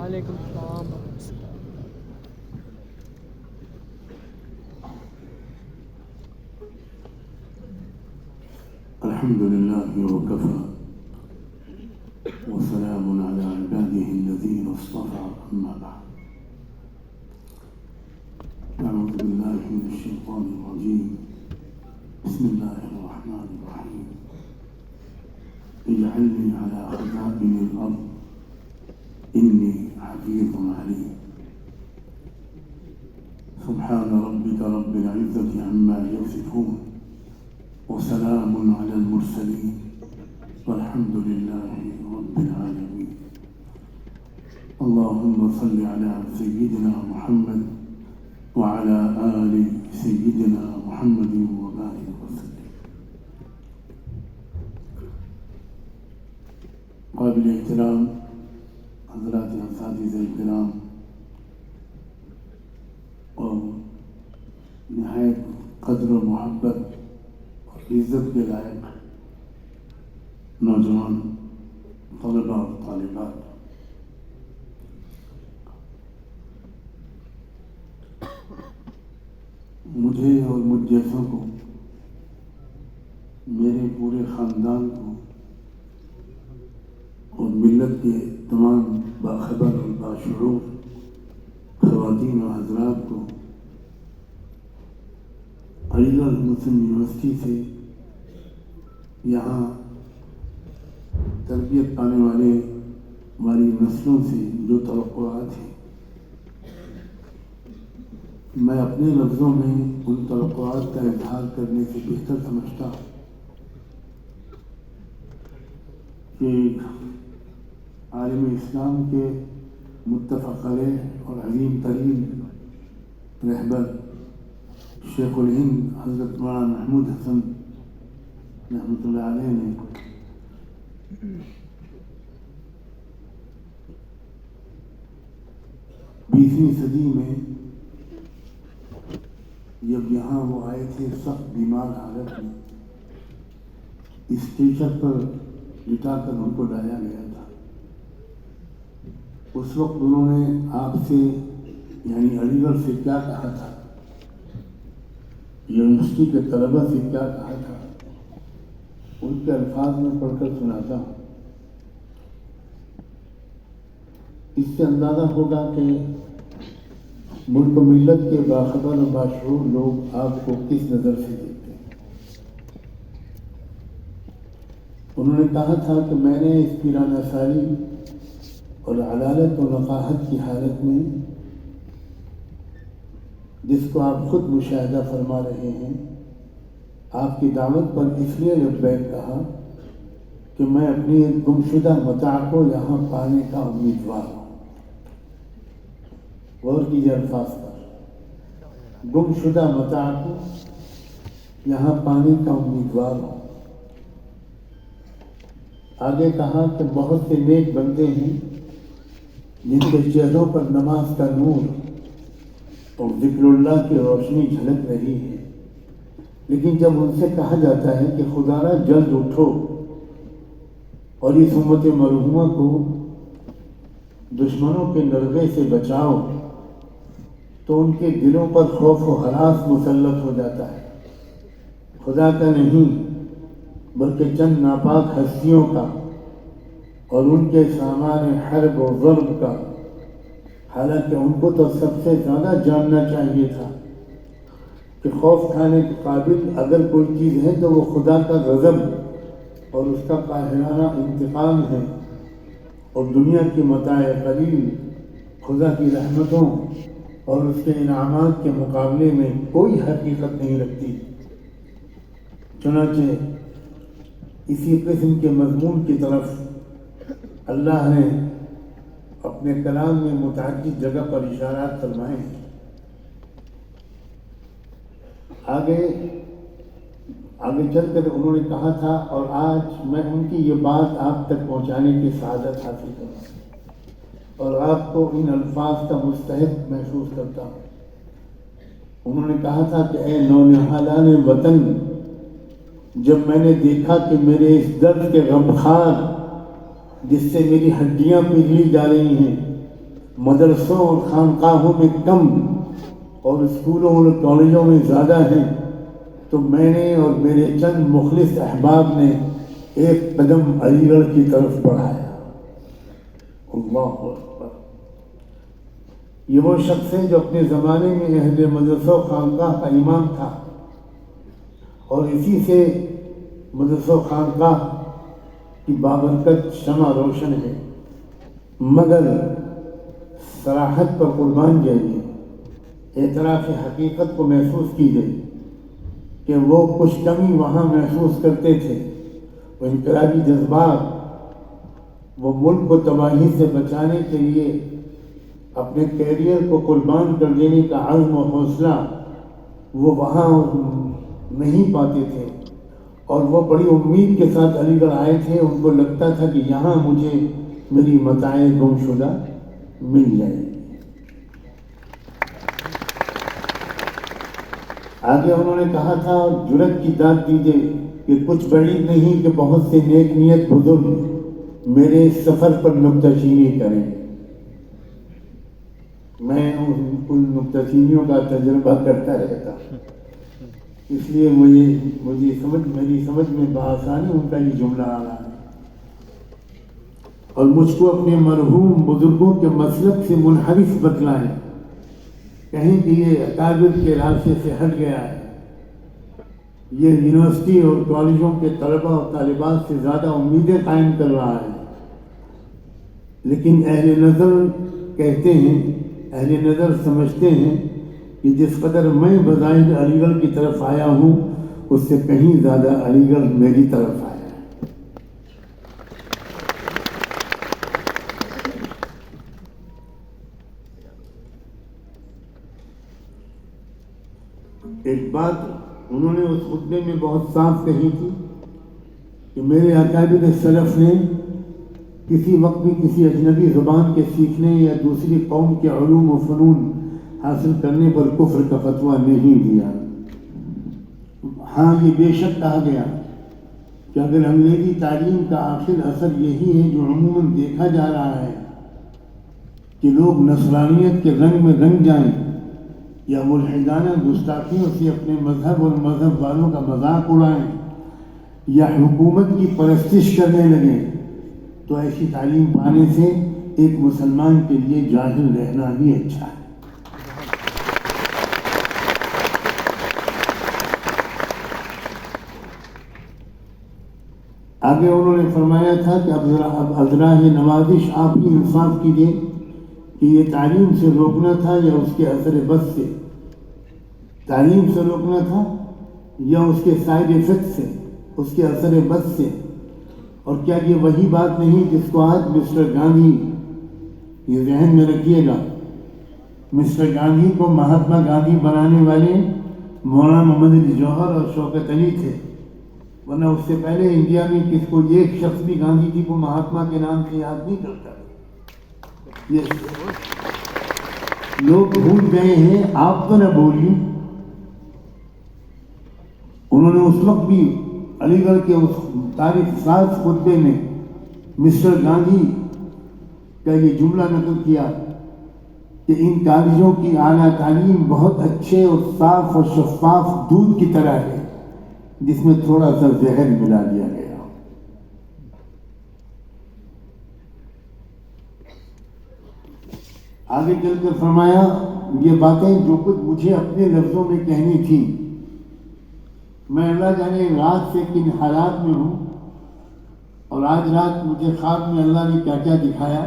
وعلیکم السلام ورحمۃ اللہ۔ الحمد لله وكفى وسلام على عباده الذين اصطفى أما بعد أعوذ بالله من الشيطان الرجيم بسم الله الرحمن الرحيم اجعلني على خزائن الأرض إني حفيظ عليم سبحان ربك رب العزة عما يصفون وسلام على المرسلين والحمد لله رب العالمين اللهم صل على سيدنا محمد وعلى آل سيدنا محمد وبارك وسلم۔ قابل احترام حضرات اساتذہ کرام اور نہایت قدر و محبت عزت کے لائق نوجوان طلباء اور طالبات، مجھے اور مجھ جیسوں کو، میرے پورے خاندان کو اور ملت کے تمام باخبر اور باشعور خواتین و حضرات کو علی گڑھ مسلم یونیورسٹی سے یہاں تربیت پانے والی نسلوں سے جو توقعات ہیں، میں اپنے لفظوں میں ان توقعات کا اظہار کرنے سے بہتر سمجھتا ہوں کہ عالم اسلام کے متفق علیہ اور عظیم ترین رہبر شیخ الہند حضرت مولانا محمود حسن رحمۃ اللہ علیہ نے 20ویں صدی میں جب یہاں وہ آئے تھے سخت بیمار حالت میں، اسٹریچر پر لٹا کر ان کو لایا گیا تھا۔ اس وقت انہوں نے آپ سے یعنی علی گڑھ سے کیا کہا تھا، یونیورسٹی کے طلبہ سے کیا کہا تھا، ان کے الفاظ میں پڑھ کر سناتا ہوں۔ اس سے اندازہ ہوگا کہ ملک و ملت کے باخبر و باشعور لوگ آپ کو کس نظر سے دیکھتے ہیں۔ انہوں نے کہا تھا کہ میں نے اس پیرانہ سالی اور عدالت و وقاحت کی حالت میں، جس کو آپ خود مشاہدہ فرما رہے ہیں، آپ کی دعوت پر اس لیے لبیک کہا کہ میں اپنی ایک گمشدہ متاع کو یہاں پانے کا امیدوار ہوں۔ غور کیجیے الفاظ پر، گمشدہ متاع کو یہاں پانے کا امیدوار ہوں۔ آگے کہا کہ بہت سے نیک بندے ہیں جن کے چہروں پر نماز کا نور اور ذکر اللہ کی روشنی جھلک رہی ہے، لیکن جب ان سے کہا جاتا ہے کہ خدا را جلد اٹھو اور اس امت مرحومہ کو دشمنوں کے نرغے سے بچاؤ، تو ان کے دلوں پر خوف و ہراس مسلط ہو جاتا ہے، خدا کا نہیں بلکہ چند ناپاک ہستیوں کا اور ان کے سامان حرب و ضرب کا۔ حالانکہ ان کو تو سب سے زیادہ جاننا چاہیے تھا کہ خوف کھانے کے قابل اگر کوئی چیز ہے تو وہ خدا کا غضب اور اس کا قاہرانہ انتقام ہے، اور دنیا کی متاع قلیل خدا کی رحمتوں اور اس کے انعامات کے مقابلے میں کوئی حقیقت نہیں رکھتی۔ چنانچہ اسی قسم کے مضمون کی طرف اللہ نے اپنے کلام میں متعدد جگہ پر اشارات فرمائے ہیں۔ آگے چل کر انہوں نے کہا تھا، اور آج میں ان کی یہ بات آپ تک پہنچانے کی سعادت حاصل کروں اور آپ کو ان الفاظ کا مستحق محسوس کرتا ہوں۔ انہوں نے کہا تھا کہ اے نونہالان وطن، جب میں نے دیکھا کہ میرے اس درد کے غمخوار جس سے میری ہڈیاں پگھلی جا رہی ہیں مدرسوں اور خانقاہوں میں کم اور اسکولوں اور کالجوں میں زیادہ ہیں، تو میں نے اور میرے چند مخلص احباب نے ایک قدم علی گڑھ کی طرف بڑھایا۔ اللہ اکبر۔ یہ وہ شخص ہے جو اپنے زمانے میں اہل مدرسہ و خانقاہ کا امام تھا، اور اسی سے مدرسہ و خانقاہ کی بابرکت شمع روشن ہے۔ مگر صراحت پر قربان جائیے، اعتراف حقیقت کو محسوس کیجیے کہ وہ کچھ کمی وہاں محسوس کرتے تھے۔ وہ انقلابی جذبات، وہ ملک کو تباہی سے بچانے کے لیے اپنے کیریئر کو قربان کر دینے کا عزم و حوصلہ وہ وہاں نہیں پاتے تھے، اور وہ بڑی امید کے ساتھ علی گڑھ آئے تھے۔ ان کو لگتا تھا کہ یہاں مجھے میری متاع گم شدہ مل جائے گی۔ آگے انہوں نے کہا تھا، جرأت کی داد دیجیے کہ کچھ بعید نہیں کہ بہت سے نیک نیت بزرگ میرے سفر پر نکتہ چینی کریں۔ میں ان نکتہ چینیوں کا تجربہ کرتا رہتا ہوں، اس لیے میری سمجھ میں بآسانی ان کا یہ جملہ آ رہا ہے، اور مجھ کو اپنے مرحوم بزرگوں کے مسلک سے منحرف بتلائیں، کہیں کہ یہ اکابر کے راستے سے ہٹ گیا ہے، یہ یونیورسٹی اور کالجوں کے طلبہ اور طالبات سے زیادہ امیدیں قائم کر رہا ہے۔ لیکن اہل نظر کہتے ہیں، اہل نظر سمجھتے ہیں کہ جس قدر میں بظاہر علی گڑھ کی طرف آیا ہوں، اس سے کہیں زیادہ علی گڑھ میری طرف آیا ہے۔ ایک بات انہوں نے اس خطبے میں بہت صاف کہی تھی کہ میرے اکابر سلف نے کسی وقت بھی کسی اجنبی زبان کے سیکھنے یا دوسری قوم کے علوم و فنون حاصل کرنے پر کفر کا فتویٰ نہیں دیا۔ ہاں، یہ بے شک کہا گیا کہ اگر انگریزی تعلیم کا آخر اثر یہی ہے جو عموماً دیکھا جا رہا ہے کہ لوگ نصرانیت کے رنگ میں رنگ جائیں یا ملحدانہ گستاخیوں سے اپنے مذہب اور مذہب والوں کا مذاق اڑائیں یا حکومت کی پرستش کرنے لگیں، تو ایسی تعلیم پانے سے ایک مسلمان کے لیے جاہل رہنا ہی اچھا ہے۔ آگے انہوں نے فرمایا تھا کہ اب ازراہ نوازش آپ ہی انصاف کیجیے کہ یہ تعلیم سے روکنا تھا یا اس کے اثر بس سے، تعلیم سے روکنا تھا یا اس کے سائیڈ ایفیکٹ سے، اس کے اثر بس سے۔ اور کیا یہ وہی بات نہیں جس کو آج مسٹر گاندھی، یہ ذہن میں رکھیے گا، مسٹر گاندھی کو مہاتما گاندھی بنانے والے مولانا محمد علی جوہر اور شوکت علی تھے، ورنہ اس سے پہلے انڈیا میں کس کو ایک شخص بھی گاندھی جی کو مہاتما کے نام سے یاد نہیں کرتا۔ یہ لوگ بھول گئے ہیں، آپ تو نہ بھولیے۔ انہوں نے اس وقت بھی علی گڑھ کے اس تاریخ ساز خطبے میں مسٹر گاندھی کا یہ جملہ نقل کیا کہ ان کالجوں کی اعلیٰ تعلیم بہت اچھے اور صاف اور شفاف دودھ کی طرح ہے جس میں تھوڑا سا زہر ملا دیا گیا۔ آگے چل کر فرمایا، یہ باتیں جو کچھ مجھے اپنے لفظوں میں کہنی تھی، میں اللہ جانے رات سے کن حالات میں ہوں، اور آج رات مجھے خواب میں اللہ نے کیا کیا دکھایا۔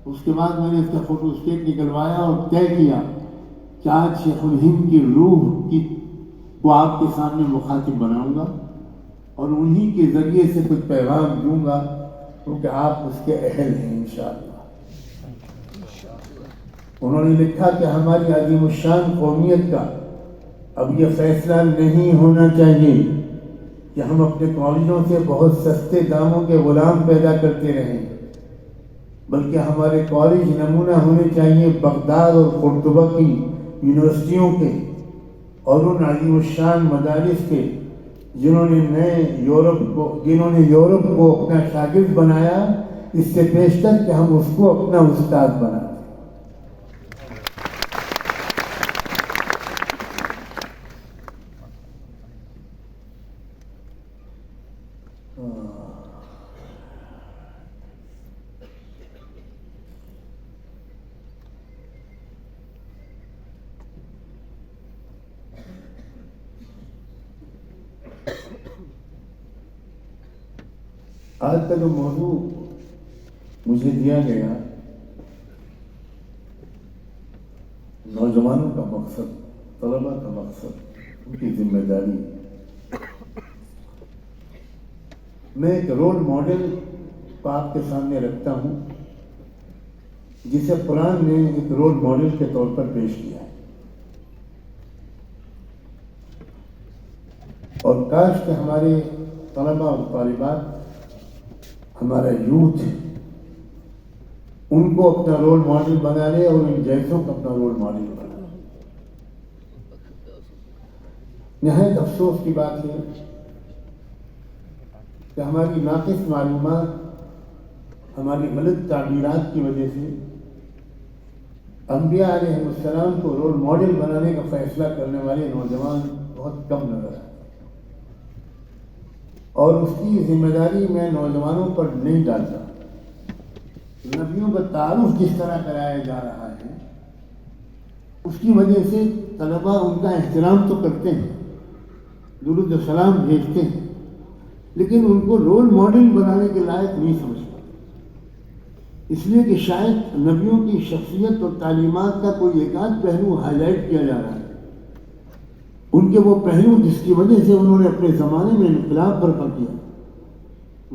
اس کے بعد میں نے اس کا فوٹو اسٹیٹ نکلوایا اور طے کیا کہ آج شیخ الہند کی روح کو آپ کے سامنے مخاطب بناؤں گا اور انہی کے ذریعے سے کچھ پیغام دوں گا، کیونکہ آپ اس کے اہل ہیں انشاءاللہ۔ انہوں نے لکھا کہ ہماری عظیم الشان قومیت کا اب یہ فیصلہ نہیں ہونا چاہیے کہ ہم اپنے کالجوں سے بہت سستے داموں کے غلام پیدا کرتے رہیں، بلکہ ہمارے کالج نمونہ ہونے چاہیے بغداد اور قرطبہ کی یونیورسٹیوں کے اور ان عظیم الشان مدارس کے جنہوں نے یورپ کو اپنا شاگرد بنایا، اس سے پیشتر کہ ہم اس کو اپنا استاد بناتے۔ آج کا جو موضوع مجھے دیا گیا، نوجوانوں کا مقصد، طلباء کا مقصد، ان کی ذمہ داری، میں ایک رول ماڈل کو آپ کے سامنے رکھتا ہوں جسے قرآن نے ایک رول ماڈل کے طور پر پیش کیا ہے، اور کاش کہ ہمارے طلباء اور طالبات، ہمارا یوتھ ان کو اپنا رول ماڈل بنا لے اور ان جیسوں کو اپنا رول ماڈل بنا لے۔ نہایت افسوس کی بات ہے کہ ہماری ناقص معلومات، ہماری غلط تعبیرات کی وجہ سے انبیاء علیہ السلام کو رول ماڈل بنانے کا فیصلہ کرنے والے نوجوان بہت کم نظر آتے، اور اس کی ذمہ داری میں نوجوانوں پر نہیں ڈالتا۔ نبیوں کا تعارف جس طرح کرایا جا رہا ہے، اس کی وجہ سے طلباء ان کا احترام تو کرتے ہیں، درود و سلام بھیجتے ہیں، لیکن ان کو رول ماڈل بنانے کے لائق نہیں سمجھ پاتے، اس لیے کہ شاید نبیوں کی شخصیت اور تعلیمات کا کوئی ایک آدھ پہلو ہائی لائٹ کیا جا رہا ہے، ان کے وہ پہلو جس کی وجہ سے انہوں نے اپنے زمانے میں انقلاب برپا کیا،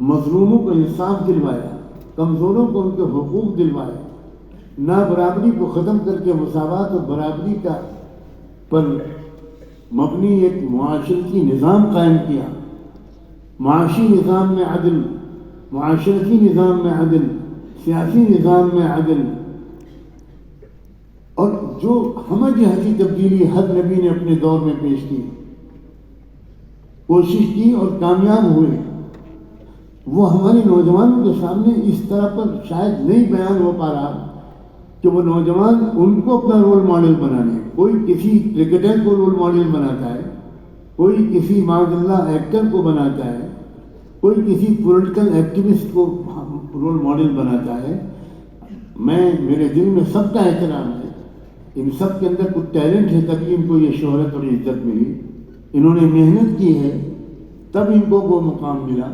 مظلوموں کو انصاف دلوایا، کمزوروں کو ان کے حقوق دلوائے، نابرابری کو ختم کر کے مساوات اور برابری کا پر مبنی ایک معاشرتی نظام قائم کیا، معاشی نظام میں عدل، معاشرتی نظام میں عدل، سیاسی نظام میں عدل، اور جو ہمہ جہتی تبدیلی ہر نبی نے اپنے دور میں پیش کی، کوشش کی اور کامیاب ہوئے، وہ ہمارے نوجوانوں کے سامنے اس طرح پر شاید نہیں بیان ہو پا رہا کہ وہ نوجوان ان کو اپنا رول ماڈل بنانے، کوئی کسی کرکٹر کو رول ماڈل بناتا ہے، کوئی کسی معاذ اللہ ایکٹر کو بناتا ہے، کوئی کسی پولیٹیکل ایکٹیوسٹ کو رول ماڈل بناتا ہے۔ میرے دل میں سب کا احترام ہے، ان سب کے اندر کچھ ٹیلنٹ ہے، تبھی ان کو یہ شہرت اور عزت ملی، انہوں نے محنت کی ہے تب ان کو وہ مقام ملا،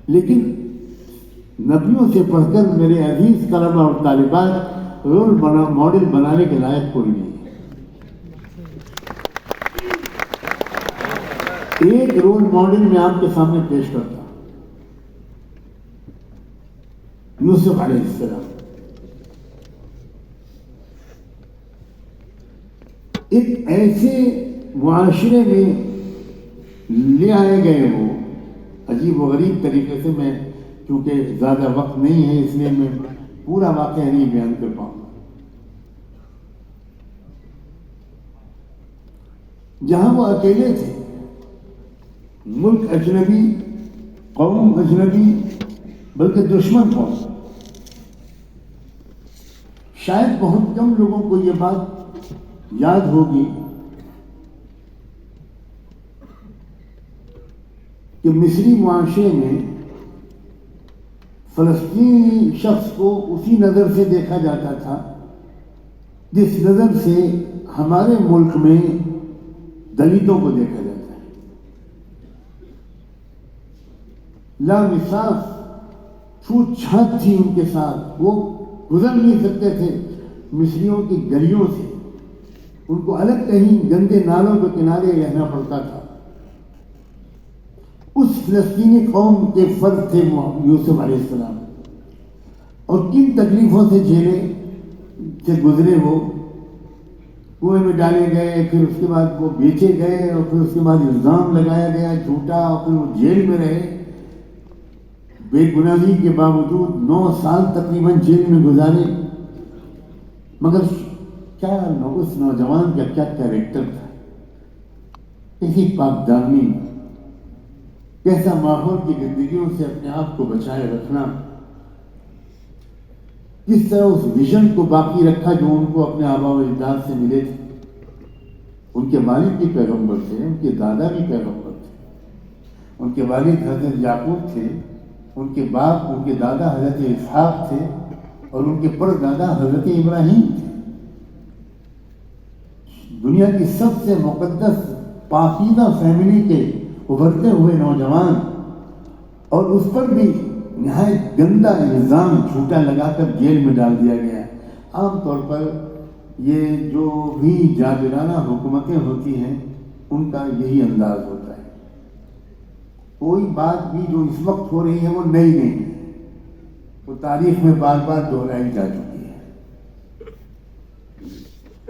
لیکن نبیوں سے پڑھ کر میرے عزیز طلباء اور طالبات رول ماڈل بنانے کے لائق کوئی نہیں ہے۔ ایک رول ماڈل میں آپ کے سامنے پیش کرتا ہوں، یوسف علیہ السلام۔ ایک ایسے معاشرے میں لے آئے گئے، وہ عجیب و غریب طریقے سے، میں کیونکہ زیادہ وقت نہیں ہے اس لیے میں پورا واقعہ نہیں بیان کر پاؤں گا۔ جہاں وہ اکیلے تھے، ملک اجنبی، قوم اجنبی، بلکہ دشمن قوم، شاید بہت کم لوگوں کو یہ بات یاد ہوگی کہ مصری معاشرے میں فلسطینی شخص کو اسی نظر سے دیکھا جاتا تھا جس نظر سے ہمارے ملک میں دلتوں کو دیکھا جاتا ہے۔ لامصاف چھوت چھات تھی ان کے ساتھ، وہ گزر نہیں سکتے تھے مصریوں کی گلیوں سے، ان کو الگ کہیں گندے نالوں کے کنارے رہنا پڑتا تھا۔ اس فلسطینی قوم کے فرد تھے یوسف علیہ السلام، اور کن تکلیفوں سے گزرے، وہ کنویں میں ڈالے گئے، پھر اس کے بعد وہ بیچے گئے، اور پھر اس کے بعد الزام لگایا گیا جھوٹا، اور پھر وہ جیل میں رہے، بے گناہی کے باوجود 9 سال تقریباً جیل میں گزارے۔ مگر کیا اس نوجوان کا کیا کیریکٹر تھا، کیسی پاک دامنی، کیسا ماحول کی گندگیوں سے اپنے آپ کو بچائے رکھنا، کس طرح اس ویژن کو باقی رکھا جو ان کو اپنے آباء و اجداد سے ملے تھے۔ ان کے والد بھی پیغمبر تھے، ان کے دادا بھی پیغمبر تھے، ان کے والد حضرت یعقوب تھے، ان کے باپ، ان کے دادا حضرت اسحاق تھے، اور ان کے پردادا حضرت ابراہیم تھے۔ دنیا کی سب سے مقدس پاکیزہ فیملی کے ابھرتے ہوئے نوجوان، اور اس پر بھی نہایت گندا الزام جھوٹا لگا کر جیل میں ڈال دیا گیا. عام طور پر یہ جو بھی جابرانہ حکومتیں ہوتی ہیں ان کا یہی انداز ہوتا ہے. کوئی بات بھی جو اس وقت ہو رہی ہے وہ نئی نہیں ہے، وہ تاریخ میں بار بار دہرائی جا چکی ہے.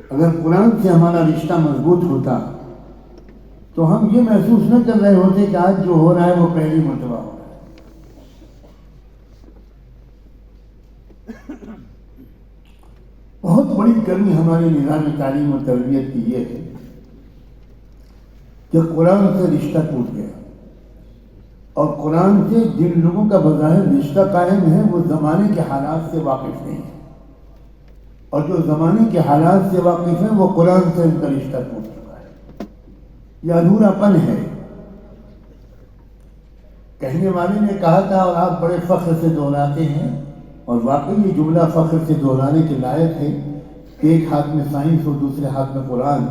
اگر قرآن سے ہمارا رشتہ مضبوط ہوتا تو ہم یہ محسوس نہ کر رہے ہوتے کہ آج جو ہو رہا ہے وہ پہلی مرتبہ ہو رہا ہے. بہت بڑی کمی ہمارے نظام تعلیم و تربیت کی یہ ہے کہ قرآن سے رشتہ ٹوٹ گیا، اور قرآن سے جن لوگوں کا بظاہر رشتہ قائم ہے وہ زمانے کے حالات سے واقف نہیں ہے، اور جو زمانے کے حالات سے واقف ہیں وہ قرآن سے ان کا رشتہ ٹوٹ چکا ہے. یہ ادھورا پن ہے. کہنے والے نے کہا تھا اور آپ بڑے فخر سے دہراتے ہیں، اور واقعی یہ جملہ فخر سے دہرانے کے لائق ہے کہ ایک ہاتھ میں سائنس اور دوسرے ہاتھ میں قرآن.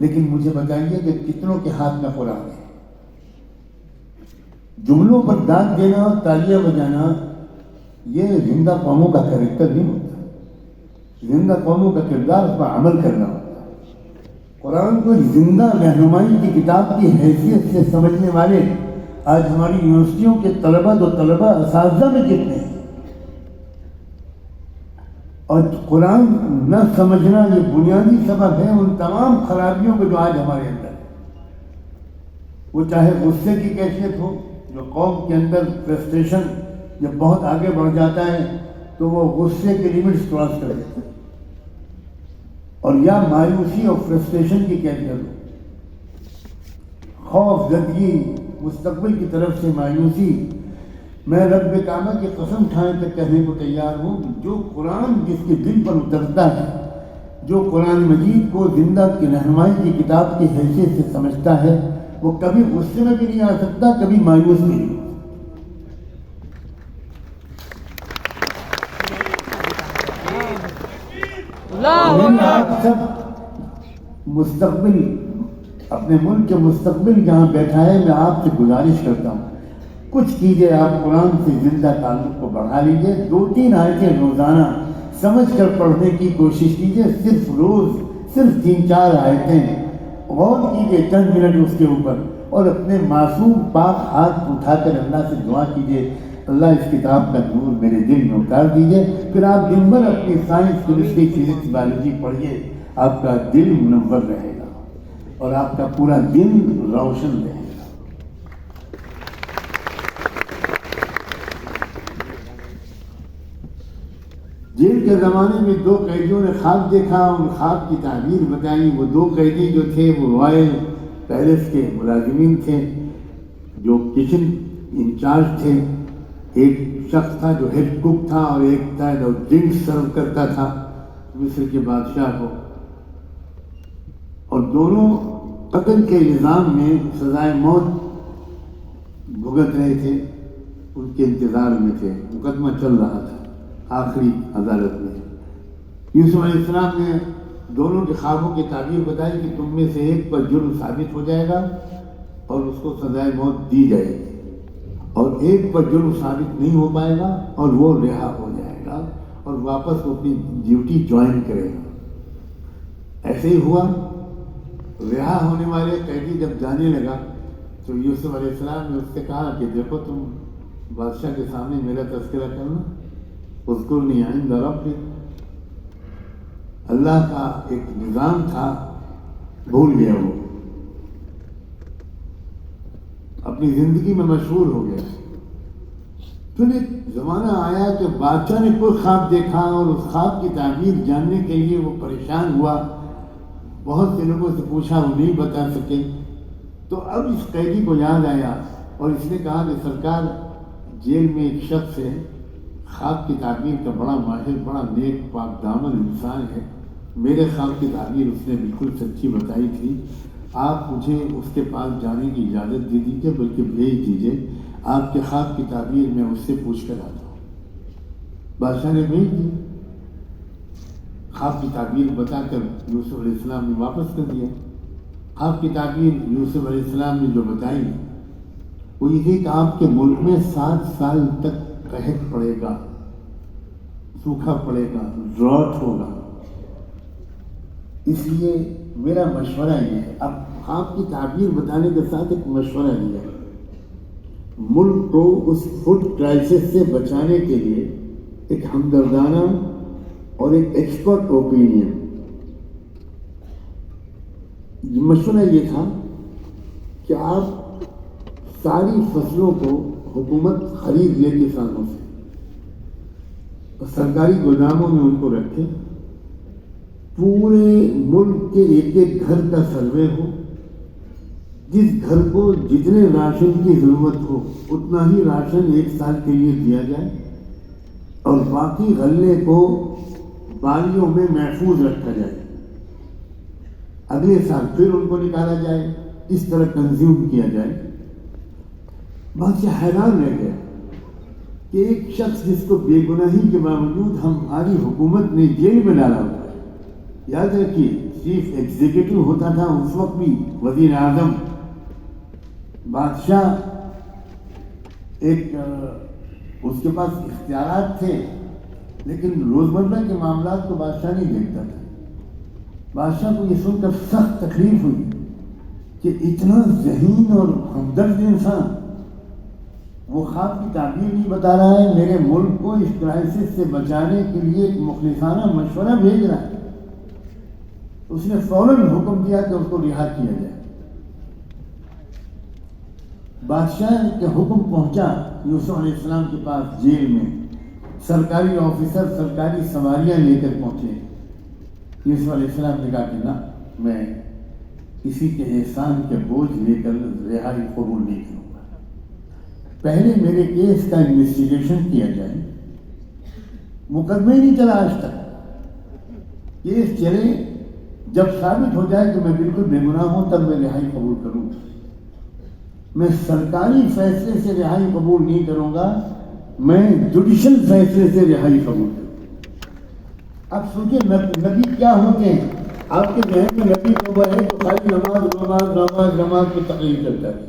لیکن مجھے بتائیے کہ کتنوں کے ہاتھ میں قرآن ہے؟ جملوں پر داد دینا اور تالیاں بجانا یہ زندہ قوموں کا کریکٹر نہیں ہوتا. زندہ قوموں کا کردار اس پر عمل کرنا ہوتا ہے. قرآن کو زندہ رہنمائی کی کتاب کی حیثیت سے سمجھنے والے آج ہماری یونیورسٹیوں کے طلبہ اساتذہ میں کتنے ہیں؟ اور قرآن نہ سمجھنا یہ بنیادی سبب ہے ان تمام خرابیوں کو جو آج ہمارے اندر ہے. وہ چاہے غصے کی کیفیت ہو، جو قوم کے اندر فرسٹریشن جب بہت آگے بڑھ جاتا ہے تو وہ غصے کے لیمٹس کراس کر دیتا ہے، اور یا مایوسی اور فرسٹریشن کی کیفیت ہو، خوف زدگی، مستقبل کی طرف سے مایوسی. میں رب کعبہ کی قسم کھانے تک کہنے کو تیار ہوں، جو قرآن جس کے دل پر اترتا ہے، جو قرآن مجید کو زندہ کی رہنمائی کی کتاب کی حیثیت سے سمجھتا ہے، وہ کبھی غصے میں بھی نہیں آ سکتا، کبھی مایوس بھی نہیں. آپ سب مستقبل، اپنے ملک کے مستقبل جہاں بیٹھا ہے، میں آپ سے گزارش کرتا ہوں کچھ کیجئے. آپ قرآن سے زندہ تعلق کو بڑھا لیجئے. 2-3 آیتیں روزانہ سمجھ کر پڑھنے کی کوشش کیجئے. صرف 3-4 آیتیں غور کیجئے، چند منٹ اس کے اوپر، اور اپنے معصوم پاک ہاتھ اٹھا کر اللہ سے دعا کیجئے، اللہ اس کتاب کا نور میرے دل میں اتار دیجئے. پھر آپ دن بھر اپنی سائنس، کیمسٹری، فزکس، بایولوجی پڑھیے. آپ کا دل منور رہے گا اور آپ کا پورا دن روشن رہے گا. جیل کے زمانے میں 2 قیدیوں نے خواب دیکھا، ان خواب کی تعبیر بتائی. وہ 2 قیدی جو تھے وہ رائل پیلس کے ملازمین تھے جو کچن انچارج تھے. ایک شخص تھا جو ہیڈ کک تھا، اور ایک تھا جو ڈرنکس سرو کرتا تھا مصر کے بادشاہ کو. اور دونوں قتل کے الزام میں سزائے موت بھگت رہے تھے، ان کے انتظار میں تھے. مقدمہ چل رہا تھا آخری عدالت میں. یوسف علیہ السلام نے دونوں کے خوابوں کی تعبیر بتائی کہ تم میں سے ایک پر جرم ثابت ہو جائے گا اور اس کو سزائے موت دی جائے گی، اور ایک پر جرم ثابت نہیں ہو پائے گا اور وہ رہا ہو جائے گا اور واپس وہ اپنی ڈیوٹی جوائن کرے گا. ایسے ہی ہوا. رہا ہونے والے قیدی جب جانے لگا تو یوسف علیہ السلام نے اس سے کہا کہ دیکھو تم بادشاہ کے سامنے میرا تذکرہ کرنا، اذکرنی عند ربک. اللہ کا ایک نظام تھا، بھول گیا، وہ اپنی زندگی میں مشہور ہو گیا. پھر ایک زمانہ آیا کہ بادشاہ نے کوئی خواب دیکھا اور اس خواب کی تعبیر جاننے کے لیے وہ پریشان ہوا. بہت سے لوگوں سے پوچھا، وہ نہیں بتا سکے. تو اب اس قیدی کو یاد آیا اور اس نے کہا کہ سرکار، جیل میں ایک شخص ہے، خواب کی تعبیر کا بڑا ماہر، بڑا نیک پاک دامن انسان ہے. میرے خواب کی تعبیر اس نے بالکل سچی بتائی تھی. آپ مجھے اس کے پاس جانے کی اجازت دے دیجیے، بلکہ بھیج دیجیے. آپ کے خواب کی تعبیر میں اس سے پوچھ کر آتا ہوں. بادشاہ نے بھیج دی. خواب کی تعبیر بتا کر یوسف علیہ السلام نے واپس کر دیا. خواب کی تعبیر یوسف علیہ السلام نے جو بتائی وہ یہ کہ آپ کے ملک میں 7 سال تک قحط پڑے گا، سوکھا پڑے گا، ڈراٹ ہوگا. اس لیے میرا مشورہ یہ ہے، اب آپ کی تعبیر بتانے کے ساتھ ایک مشورہ دیا ہے، ملک کو اس فوڈ کرائسس سے بچانے کے لیے ایک ہمدردانہ اور ایک ایکسپرٹ اوپینین. مشورہ یہ تھا کہ آپ ساری فصلوں کو حکومت خرید لے کسانوں سے اور سرکاری گوداموں میں ان کو رکھے، پورے ملک کے ایک ایک گھر کا سروے ہو، جس گھر کو جتنے راشن کی ضرورت ہو اتنا ہی راشن 1 سال کے لیے دیا جائے، اور باقی غلے کو بالیوں میں محفوظ رکھا جائے. اگلے سال پھر ان کو نکالا جائے، اس طرح کنزیوم کیا جائے. بادشاہ حیران رہ گیا کہ ایک شخص جس کو بے گناہی کے باوجود ہماری حکومت نے جیل میں ڈالا ہوا ہے. یاد رکھیے چیف ایگزیکٹو ہوتا تھا اس وقت بھی وزیر اعظم. بادشاہ ایک اس کے پاس اختیارات تھے، لیکن روزمرہ کے معاملات کو بادشاہ نہیں دیکھتا تھا. بادشاہ کو یہ سن کر سخت تکلیف ہوئی کہ اتنا ذہین اور ہمدرد انسان وہ خواب کی تعبیر نہیں بتا رہا ہے، میرے ملک کو اس کرائسس سے بچانے کے لیے ایک مخلصانہ مشورہ بھیج رہا ہے. اس نے فوراً حکم دیا کہ اس کو رہا کیا جائے. بادشاہ کے حکم پہنچا یوسف علیہ السلام کے پاس جیل میں. سرکاری آفیسر سرکاری سواریاں لے کر پہنچے. یوسف علیہ السلام نے کہا کہ نہ، میں کسی کے احسان کے بوجھ لے کر رہائی قبول نہیں کروں گا. پہلے میرے کیس کا انویسٹیگیشن کیا جائے. مقدمہ ہی نہیں چلا آج تک. کیس چلے، جب ثابت ہو جائے کہ میں بالکل بے گناہ ہوں تب میں رہائی قبول کروں گا. میں سرکاری فیصلے سے رہائی قبول نہیں کروں گا، میں جوڈیشل فیصلے سے رہائی قبول کروں گا. اب سوچیں نبی کیا ہوتے ہیں. آپ کے ذہن میں نبی وہ ہے تو خالی نماز کی تقریر کرتا ہے.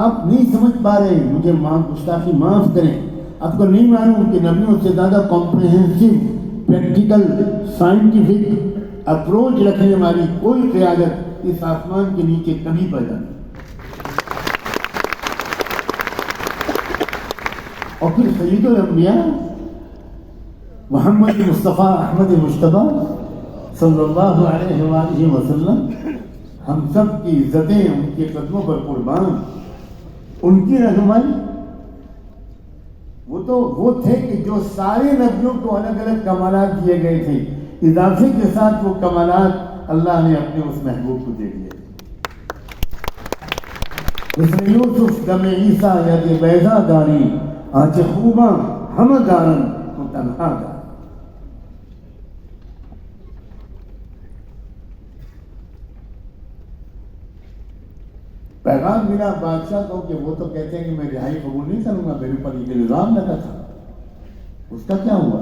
آپ نہیں سمجھ پا رہے ہیں، مجھے گستاخی معاف کریں. آپ کو نہیں معلوم کہ نبیوں سے زیادہ کمپریہنسو پریکٹیکل سائنٹیفک اپروچ رکھنے والی کوئی قیادت اس آسمان کے نیچے کبھی پیدا نہیں. اور پھر سید الانبیاء محمد مصطفیٰ احمد مجتبیٰ صلی اللہ علیہ وآلہ وسلم، ہم سب کی عزتیں ان کے قدموں پر قربان. ان کی رہنمائی وہ تھے کہ جو سارے نبیوں کو الگ الگ کمالات دیے گئے تھے، اضافے کے ساتھ وہ کمالات اللہ نے اپنے اس محبوب کو دے دیے. اس نے یوسف دم عیسیٰ ید بیضا داری آنچ خوباں ہم دارن تو تنہا دار. پیغام ملا بادشاہ کو کہ وہ تو کہتے ہیں کہ میں رہائی قبول نہیں کروں گا، میرے اوپر یہ الزام لگا تھا. اس کا کیا ہوا؟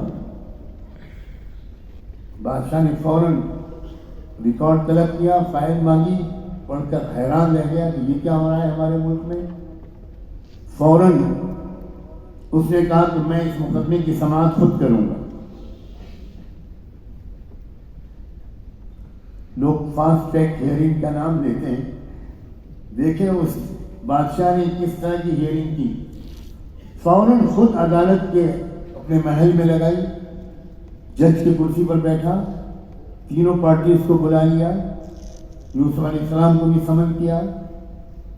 بادشاہ نے فوراً ریکارڈ طلب کیا، فائل مانگی، پڑھ کر حیران رہ گیا کہ یہ کیا ہو رہا ہے ہمارے ملک میں. فوراً اس نے کہا کہ میں اس مقدمے کی سماعت خود کروں گا. لوگ فاسٹ ٹریک ہیئرنگ کا نام لیتے ہیں. دیکھیں اس بادشاہ نے کس طرح کی ہیئرنگ کی. فوراً خود عدالت کے اپنے محل میں لگائی، جج کی کرسی پر بیٹھا، تینوں پارٹیز کو بلا لیا. یوسف علیہ السلام کو بھی سمن کیا،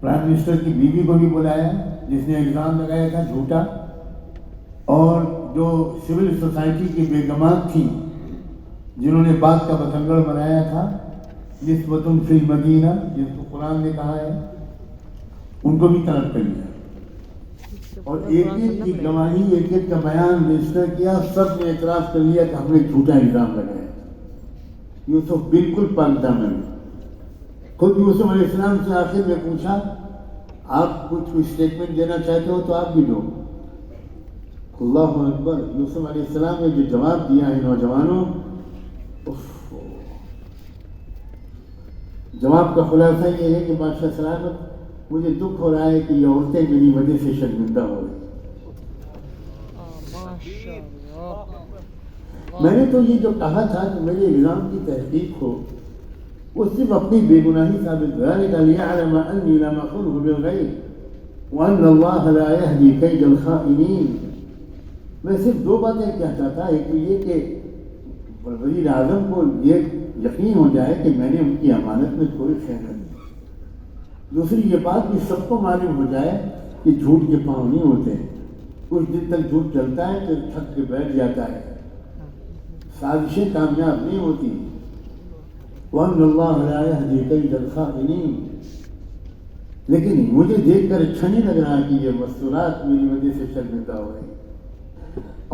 پرائم منسٹر کی بیوی کو بھی بلایا جس نے الزام لگایا تھا جھوٹا، اور جو سول سوسائٹی کی بیگمات تھیں جنہوں نے بات کا بتنگڑ بنایا تھا، نسبۃ فی المدینہ جس کو قرآن نے کہا ہے، ان کو بھی طلب کر لیا اور ایک ایک کی گواہی، ایک ایک کا بیان رجسٹر کیا. سب نے اعتراف کر لیا کہ ہم نے جھوٹا الزام لگایا. یوسف بالکل پنتامن. خود یوسف علیہ السلام سے آخر میں پوچھا آپ کچھ اسٹیٹمنٹ دینا چاہتے ہو تو آپ بھی دو. اللہ اکبر. یوسف علیہ السلام نے جو جواب دیا ہے نوجوانوں، جواب کا خلاصہ یہ ہے کہ بادشاہ سلامت مجھے دکھ ہو رہا ہے کہ یہ عورتیں میری وجہ سے شرمندہ ہو رہی. ماشاء اللہ. میں نے تو یہ جو کہا تھا کہ میرے الزام کی تحقیق ہو، وہ صرف اپنی بے گناہی ثابت ذلك ليعلم أني لم أخنه بالغيب وأن الله لا يهدي كيد الخائنين. میں صرف دو باتیں کہتا تھا. ایک تو یہ کہ وزیر اعظم کو یہ یقین ہو جائے کہ میں نے ان کی امانت میں کوئی خیانت نہیں. دوسری یہ بات بھی سب کو معلوم ہو جائے کہ جھوٹ کے پاؤں نہیں ہوتے. کچھ دن تک جھوٹ چلتا ہے پھر تھک کے بیٹھ جاتا ہے. سازشیں کامیاب نہیں ہوتی. وَأَنَّ اللَّهَ لَا يَهْدِي كَيْدَ الْخَائِنِينَ. لیکن مجھے دیکھ کر اچھا نہیں لگ رہا کہ یہ مستورات میری وجہ سے شرمندہ ہو رہے ہیں.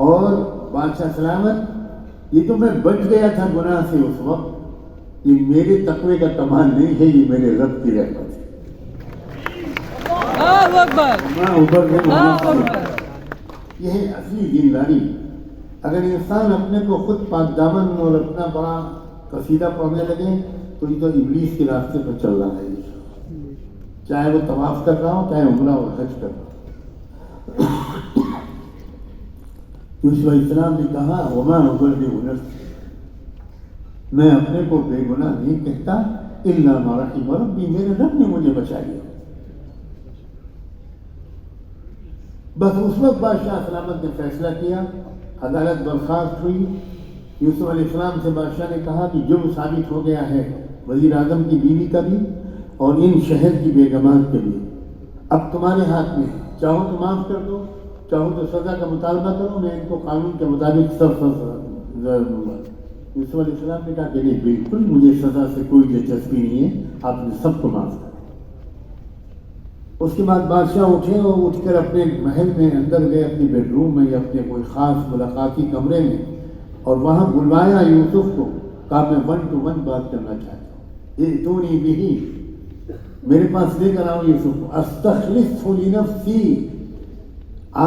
اور بادشاہ سلامت، یہ تو میں بچ گیا تھا گناہ سے اس وقت. یہ میرے تقوی کا کمال نہیں ہے، یہ میرے رب کی رحمت ہے. اللہ اکبر. میں اوپر سے اللہ اکبر. یہ ہے اصلی دینداری. اگر انسان اپنے کو خود پاک دامن اور اپنا بڑا قصیدہ پڑھنے لگے تو یہ تو ابلیس کے راستے پر چل رہا ہے. چاہے وہ طواف کر رہا ہو، چاہے عمرہ اور حج کر رہا ہو. یوسف علیہ السلام نے کہا وما ابرئ نفسی، میں اپنے کو بے گناہ نہیں کہتا الا ما رحم ربی، میرے رب نے مجھے بچا لیا. بس اس وقت بادشاہ سلامت نے فیصلہ کیا، عدالت برخاست ہوئی. یوسف علیہ السلام سے بادشاہ نے کہا کہ جرم ثابت ہو گیا ہے وزیر اعظم کی بیوی کا بھی اور ان شہر کی بیگمات کے بھی. اب تمہارے ہاتھ میں ہے، چاہو تو معاف کر دو، چاہو تو سزا کا مطالبہ کرو، میں ان کو قانون کے مطابق سب سزا دوں گا. یوسف علیہ السلام نے کہا کہ نہیں، بالکل مجھے سزا سے کوئی دلچسپی نہیں ہے، آپ نے سب کو معاف کر. اس کے بعد بادشاہ اٹھے اور اٹھ کر اپنے محل میں اندر گئے، اپنی بیڈ روم میں یا اپنے کوئی خاص ملاقاتی کمرے میں، اور وہاں بلوایا یوسف کو. کہا میں 1 to 1 بات کرنا چاہتا ہوں. ائتونی بہ، میرے پاس لے کر آؤ یوسف کو. استخلصہ لنفسی،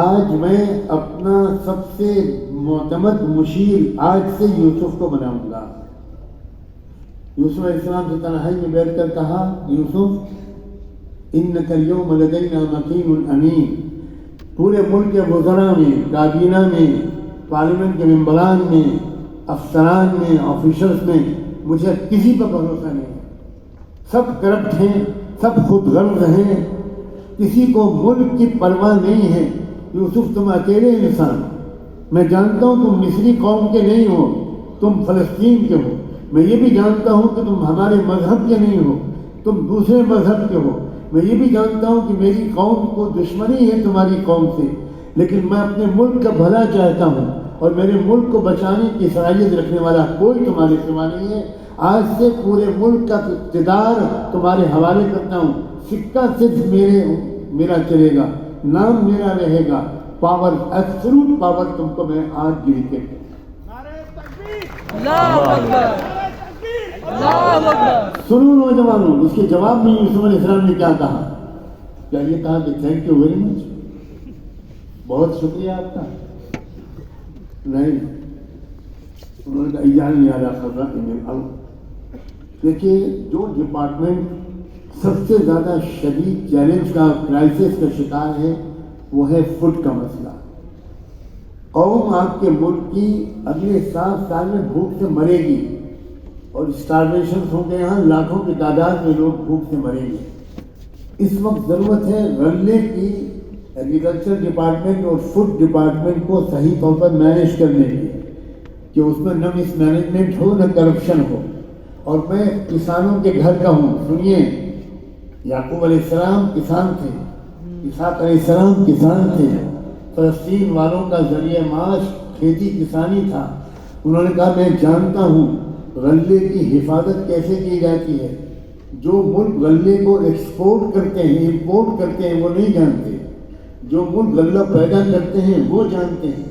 آج میں اپنا سب سے معتمد مشیر آج سے یوسف کو بناؤں گا. یوسف علیہ السلام سے تنہائی میں بیٹھ کر کہا یوسف انک اليوم لدینا مکین امین. پورے ملک کے وزراء میں، کابینہ میں، پارلیمنٹ کے ممبران میں، افسران میں، آفیسرز میں مجھے کسی پر بھروسہ نہیں ہے. سب کرپٹ ہیں، سب خود غرض ہیں، کسی کو ملک کی پرواہ نہیں ہے. یوسف تم اکیلے انسان، میں جانتا ہوں تم مصری قوم کے نہیں ہو، تم فلسطین کے ہو. میں یہ بھی جانتا ہوں کہ تم ہمارے مذہب کے نہیں ہو، تم دوسرے مذہب کے ہو. میں یہ بھی جانتا ہوں کہ میری قوم کو دشمنی ہے تمہاری قوم سے، لیکن میں اپنے ملک کا بھلا چاہتا ہوں اور میرے ملک کو بچانے کی صلاحیت رکھنے والا کوئی تمہارے سوا نہیں ہے. آج سے پورے ملک کا اقتدار تمہارے حوالے کرتا ہوں. سکہ صرف میرا چلے گا، نام میرا رہے گا. پاور، ایبسولوٹ پاور تم کو میں آج گری کے. سنو نوجوانوں، اس کے جواب میں یوسف علیہ السلام نے کیا کہا؟ کیا یہ کہا کہ تھینک یو ویری مچ، بہت شکریہ آپ کا؟ نہیں، انہوں نے کہا اجعلنی علی خزائن الارض. دیکھیے، جو ڈپارٹمنٹ سب سے زیادہ شدید چیلنج کا، کرائسس کا شکار ہے، وہ ہے فوڈ کا مسئلہ. قوم آپ کے ملک کی اگلے 7 سال میں بھوک سے مرے گی، اور اسٹارویشن ہوں گے. یہاں لاکھوں کی تعداد میں لوگ بھوک سے مریں گے. اس وقت ضرورت ہے غلے کی ایگریکلچر ڈپارٹمنٹ اور فوڈ ڈپارٹمنٹ کو صحیح طور پر مینیج کرنے کی، کہ اس میں نہ مس مینجمنٹ ہو، نہ کرپشن ہو. اور میں کسانوں کے گھر کا ہوں. سنیے، یعقوب علیہ السلام کسان تھے، اسحاق علیہ السلام کسان تھے. فلسطین والوں کا ذریعہ معاش کھیتی کسانی تھا. انہوں نے کہا میں جانتا ہوں غلے کی حفاظت کیسے کی جاتی ہے. جو ملک غلے کو ایکسپورٹ کرتے ہیں، امپورٹ کرتے ہیں، وہ نہیں جانتے. جو ملک غلہ پیدا کرتے ہیں وہ جانتے ہیں.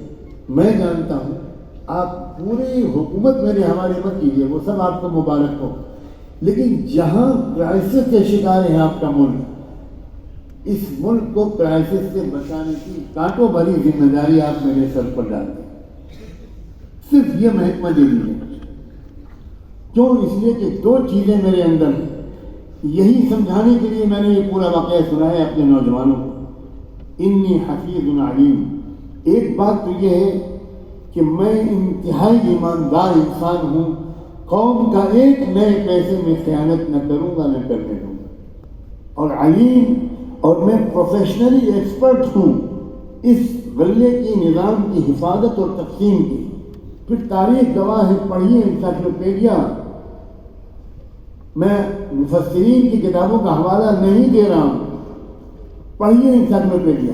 میں جانتا ہوں. آپ پوری حکومت میرے حوالے مت کیجیے، وہ سب آپ کو مبارک ہو. لیکن جہاں کرائسس کے شکار ہے آپ کا ملک، اس ملک کو کرائسس سے بچانے کی کانٹوں بھری ذمہ داری آپ میرے سر پر ڈالتے ہیں. صرف یہ محکمہ دے دیجیے. کیوں؟ اس لیے کہ 2 چیزیں میرے اندر ہیں. یہی سمجھانے کے لیے میں نے یہ پورا واقعہ سنا ہے اپنے نوجوانوں کو. انی حفیظ علیم. ایک بات تو یہ ہے کہ میں انتہائی ایماندار انسان ہوں، قوم کا ایک نئے پیسے میں خیانت نہ کروں گا، نہ کرنے دوں گا. اور علیم، اور میں پروفیشنلی ایکسپرٹ ہوں اس غلے کی نظام کی حفاظت اور تقسیم کی. پھر تاریخ گواہ ہے، پڑھیے انسائکلوپیڈیا. میں مفسرین کی کتابوں کا حوالہ نہیں دے رہا ہوں، پڑھیے انسائکلوپیڈیا.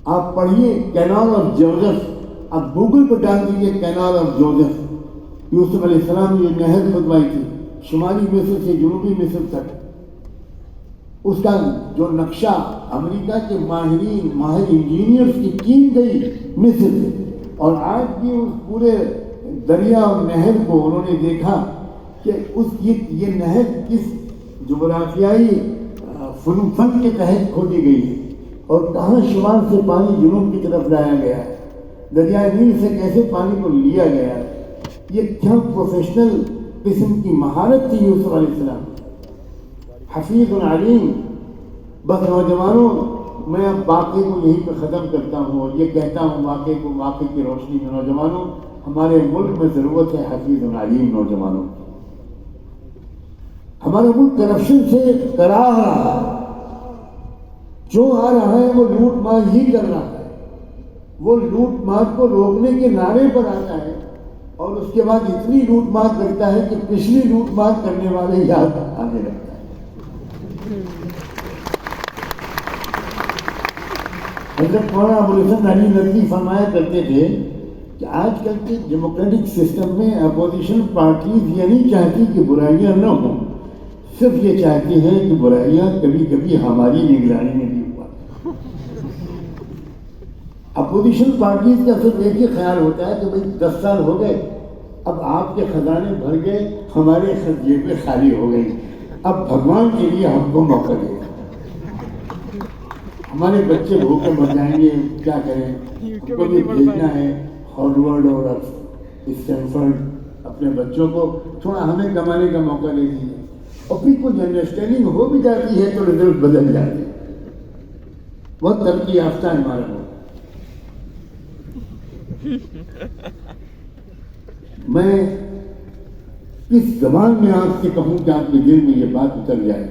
آپ پڑھیے کینال آف جوزف، آپ گوگل پہ ڈال دیجیے کینال آف جوزف. یوسف علیہ السلام نے یہ نہر کھدوائی تھی شمالی مصر سے جنوبی مصر تک. اس کا جو نقشہ امریکہ کے ماہر انجینئرز کی ٹیم گئی مصر، اور آج بھی اس پورے دریا اور نہر کو انہوں نے دیکھا کہ یہ نہر کس جغرافیائی فن کے تحت کھودی گئی ہے اور کہاں شمال سے پانی جنوب کی طرف لایا گیا ہے، دریائے نیل سے کیسے پانی کو لیا گیا ہے. یہ کیا پروفیشنل قسم کی مہارت تھی یوسف علیہ السلام. حفیظ علیم. بس نوجوانوں، میں اب واقعے کو یہیں پہ ختم کرتا ہوں اور یہ کہتا ہوں واقعے کی روشنی میں، نوجوانوں ہمارے ملک میں ضرورت ہے حفیظ علیم نوجوانوں. ہمارا ملک کرپشن سے کرا رہا ہے، جو آ رہا ہے وہ لوٹ مار ہی کر رہا ہے. وہ لوٹ مار کو روکنے کے نعرے پر آتا ہے اور اس کے بعد اتنی لوٹ مار کرتا ہے کہ پچھلی لوٹ مار کرنے والے یاد آنے لگتا ہے. حضرت مولانا ابوالحسن علی ندوی فرمایا کرتے تھے کہ آج کل کے ڈیموکریٹک سسٹم میں اپوزیشن پارٹیز یہ نہیں چاہتی کہ برائیاں نہ ہوں، صرف یہ چاہتی ہیں کہ برائیاں کبھی کبھی ہماری نگرانی میں بھی ہوا. اپوزیشن پارٹیز کا صرف ایک ہی خیال ہوتا ہے کہ بھائی 10 سال ہو گئے، اب آپ کے خزانے بھر گئے، ہمارے جیبیں خالی ہو گئی، اب بھگوان کے لیے ہم کو موقع دے. ہمارے بچے بھوکے مر جائیں گے، کیا کریں؟ ہم کو بھی بھیجنا ہے ہارورڈ اور اسٹینفرڈ اپنے بچوں کو، تھوڑا ہمیں کمانے کا موقع دے دیجیے. اور پھر کچھ انڈرسٹینڈنگ ہو بھی جاتی ہے تو رزلٹ بدل جاتے ہیں. بہت ترقی یافتہ ہے ہمارا ملک. میں کس زبان میں آپ سے کہوں کہ آپ کے دل میں یہ بات اتر جائے.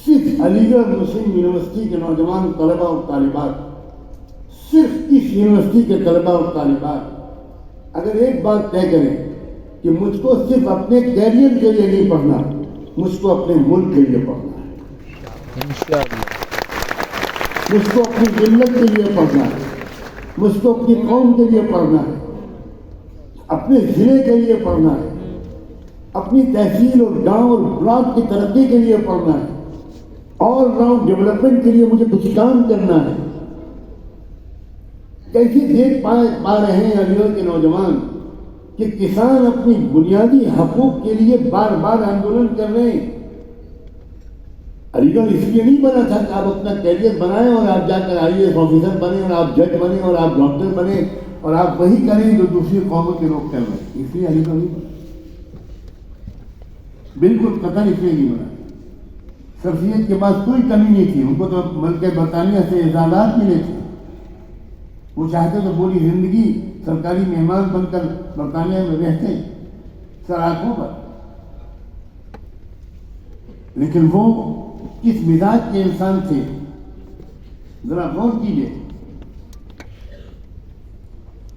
صرف علی گڑھ مسلم یونیورسٹی کے نوجوان طلباء اور طالبات، صرف اس یونیورسٹی کے طلباء اور طالبات اگر ایک بات طے کریں کہ مجھ کو صرف اپنے کیریئر کے لیے نہیں پڑھنا، مجھ کو اپنے ملک کے لیے پڑھنا ہے، مجھ کو اپنی ملت کے لیے پڑھنا ہے، مجھ کو اپنی قوم کے لیے پڑھنا ہے، اپنے ضلع کے لیے پڑھنا ہے، اپنی تحصیل اور گاؤں اور بلاک کی ترقی کے لیے پڑھنا ہے، آل راؤنڈ ڈیولپمنٹ کے لیے مجھے کچھ کام کرنا ہے. کیسے دیکھ پا رہے ہیں علی گڑھ کے نوجوان کہ کسان اپنی بنیادی حقوق کے لیے بار بار آندولن کر رہے ہیں. علی گڑھ اس لیے نہیں بنا تھا کہ آپ اپنا کیریئر بنائیں اور آپ جا کر IAS آفیسر بنیں اور آپ جج بنیں اور آپ ڈاکٹر بنیں اور آپ وہی کریں جو دوسری قوموں کے لوگ کر رہے ہیں. اس لیے علی گڑھ نہیں بنا، بالکل قطعاً اس لیے نہیں بنا. شخصیت کے پاس کوئی کمی نہیں تھی، ان کو تو ملک برطانیہ سے اعزازات ملے تھے. وہ چاہتے تو پوری زندگی سرکاری مہمان بن کر برطانیہ میں رہتے سراخوں پر، لیکن وہ کس مزاج کے انسان تھے ذرا غور کیجیے.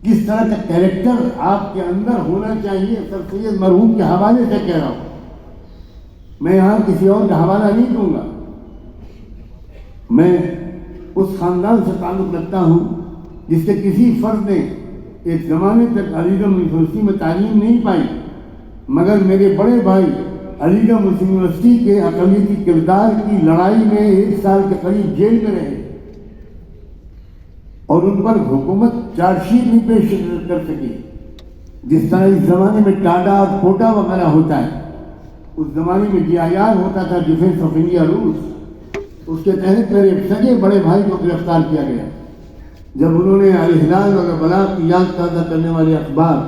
کس طرح کا کیریکٹر آپ کے اندر ہونا چاہیے. سر سید مرحوم کے حوالے سے کہہ رہا ہوں، میں یہاں کسی اور کا حوالہ نہیں دوں گا. میں اس خاندان سے تعلق رکھتا ہوں جس سے کسی فرد نے ایک زمانے تک علی گڑھ یونیورسٹی میں تعلیم نہیں پائی، مگر میرے بڑے بھائی علی گڑھ مسلم یونیورسٹی کے اقلیتی کردار کی لڑائی میں 1 سال کے قریب جیل میں رہے اور ان پر حکومت چارج شیٹ نہیں پیش کر سکی. جس طرح اس زمانے میں ٹاڈا اور کوٹا وغیرہ ہوتا ہے، اس زمانے میں DIR ہوتا تھا، ڈیفینس آف انڈیا رولز. اس کے تحت میرے سگے بڑے بھائی کو گرفتار کیا گیا جب انہوں نے الہلال اور بلاغ کی یاد تازہ کرنے والے اخبار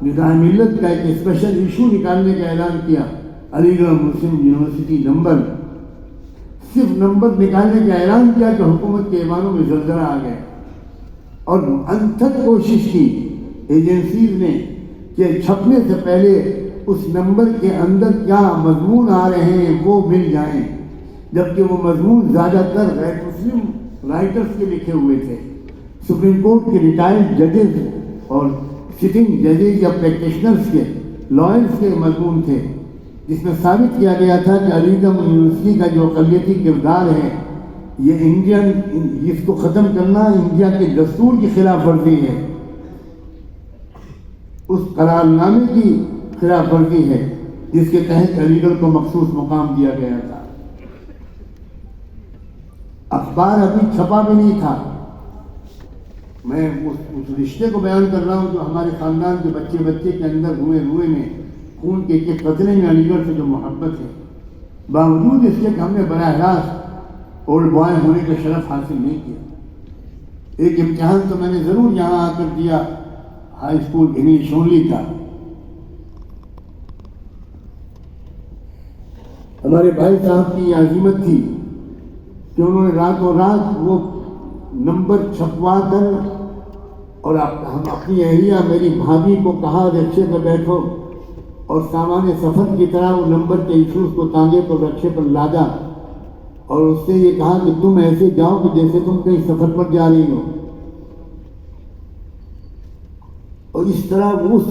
نظام ملت کا ایک اسپیشل ایشو نکالنے کا اعلان کیا علی گڑھ مسلم یونیورسٹی نمبر، صرف نمبر نکالنے کا اعلان کیا کہ حکومت کے ایوانوں میں زلزلہ آ گیا، اور انتھک کوشش کی ایجنسیز نے کہ چھپنے سے پہلے اس نمبر کے اندر کیا مضمون آ رہے ہیں وہ مل جائیں، جبکہ وہ مضمون زیادہ تر غیر مسلم رائٹرز کے لکھے ہوئے تھے، سپریم کورٹ کے ریٹائرڈ ججز اور سٹنگ ججز یا پریکٹیشنرز کے، لائرز کے مضمون تھے، جس میں ثابت کیا گیا تھا کہ علی گڑھ یونیورسٹی کا جو اقلیتی کردار ہے یہ اس کو ختم کرنا انڈیا کے دستور کی خلاف ورزی ہے، اس قرار نامے کی خلاف ورزی ہے جس کے تحت علی گڑھ کو مخصوص مقام دیا گیا تھا۔ اخبار ابھی چھپا بھی نہیں تھا، میں اس رشتے کو بیان کر رہا ہوں جو ہمارے خاندان کے بچے کے اندر روئے میں خون کے قطرے میں علی گڑھ سے جو محبت ہے، باوجود اس کے کہ ہم نے براہ راست اولڈ بوائے ہونے کا شرف حاصل نہیں کیا۔ ایک امتحان تو میں نے ضرور یہاں آ کر دیا، ہائی اسکول انگلش اونلی کا۔ ہمارے بھائی صاحب کی یہ عزیمت تھی کہ انہوں نے راتوں رات وہ نمبر چھپوا کر، اور ہم اپنی اہلیہ میری بھابھی کو کہا رکشے پر بیٹھو، اور سامان سفر کی طرح وہ نمبر کے ایشوز کو تانگے پر رکشے پر لادا، اور اس سے یہ کہا کہ تم ایسے جاؤ کہ جیسے تم کہیں سفر پر جا رہی ہو، اور اس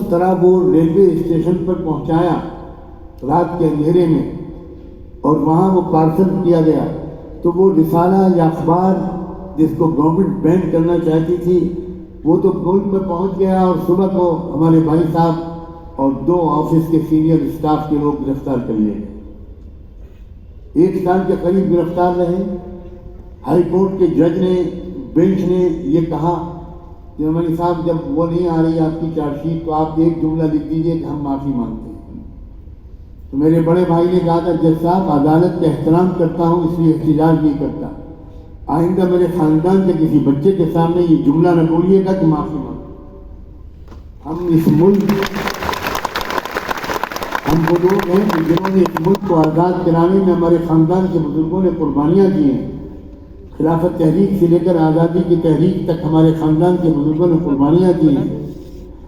طرح وہ ریلوے اسٹیشن پر پہنچایا رات کے اندھیرے میں، اور وہاں وہ پارسل کیا گیا۔ تو وہ رسالہ یا اخبار جس کو گورنمنٹ بین کرنا چاہتی تھی وہ تو ملک میں پہنچ گیا، اور صبح کو ہمارے بھائی صاحب اور 2 آفس کے سینئر اسٹاف کے لوگ گرفتار کر لیے گئے، 1 سال کے قریب گرفتار رہے۔ ہائی کورٹ کے جج نے، بینچ نے یہ کہا کہ ہمارے صاحب جب وہ نہیں آ رہی آپ کی چارج شیٹ تو آپ ایک جملہ لکھ دیجیے کہ ہم معافی مانگتے ہیں۔ تو میرے بڑے بھائی نے کہا تھا جج صاحب عدالت کا احترام کرتا ہوں اس لیے احتجاج نہیں کرتا، آئندہ میرے خاندان کے کسی بچے کے سامنے یہ جملہ نہ بولیے گا کہ معافی مانگو۔ ہم وہ لوگ ہیں کہ جنہوں نے اس ملک کو آزاد کرانے میں ہمارے خاندان کے بزرگوں نے قربانیاں دی ہیں، خلافت تحریک سے لے کر آزادی کی تحریک تک ہمارے خاندان کے بزرگوں نے قربانیاں دی ہیں،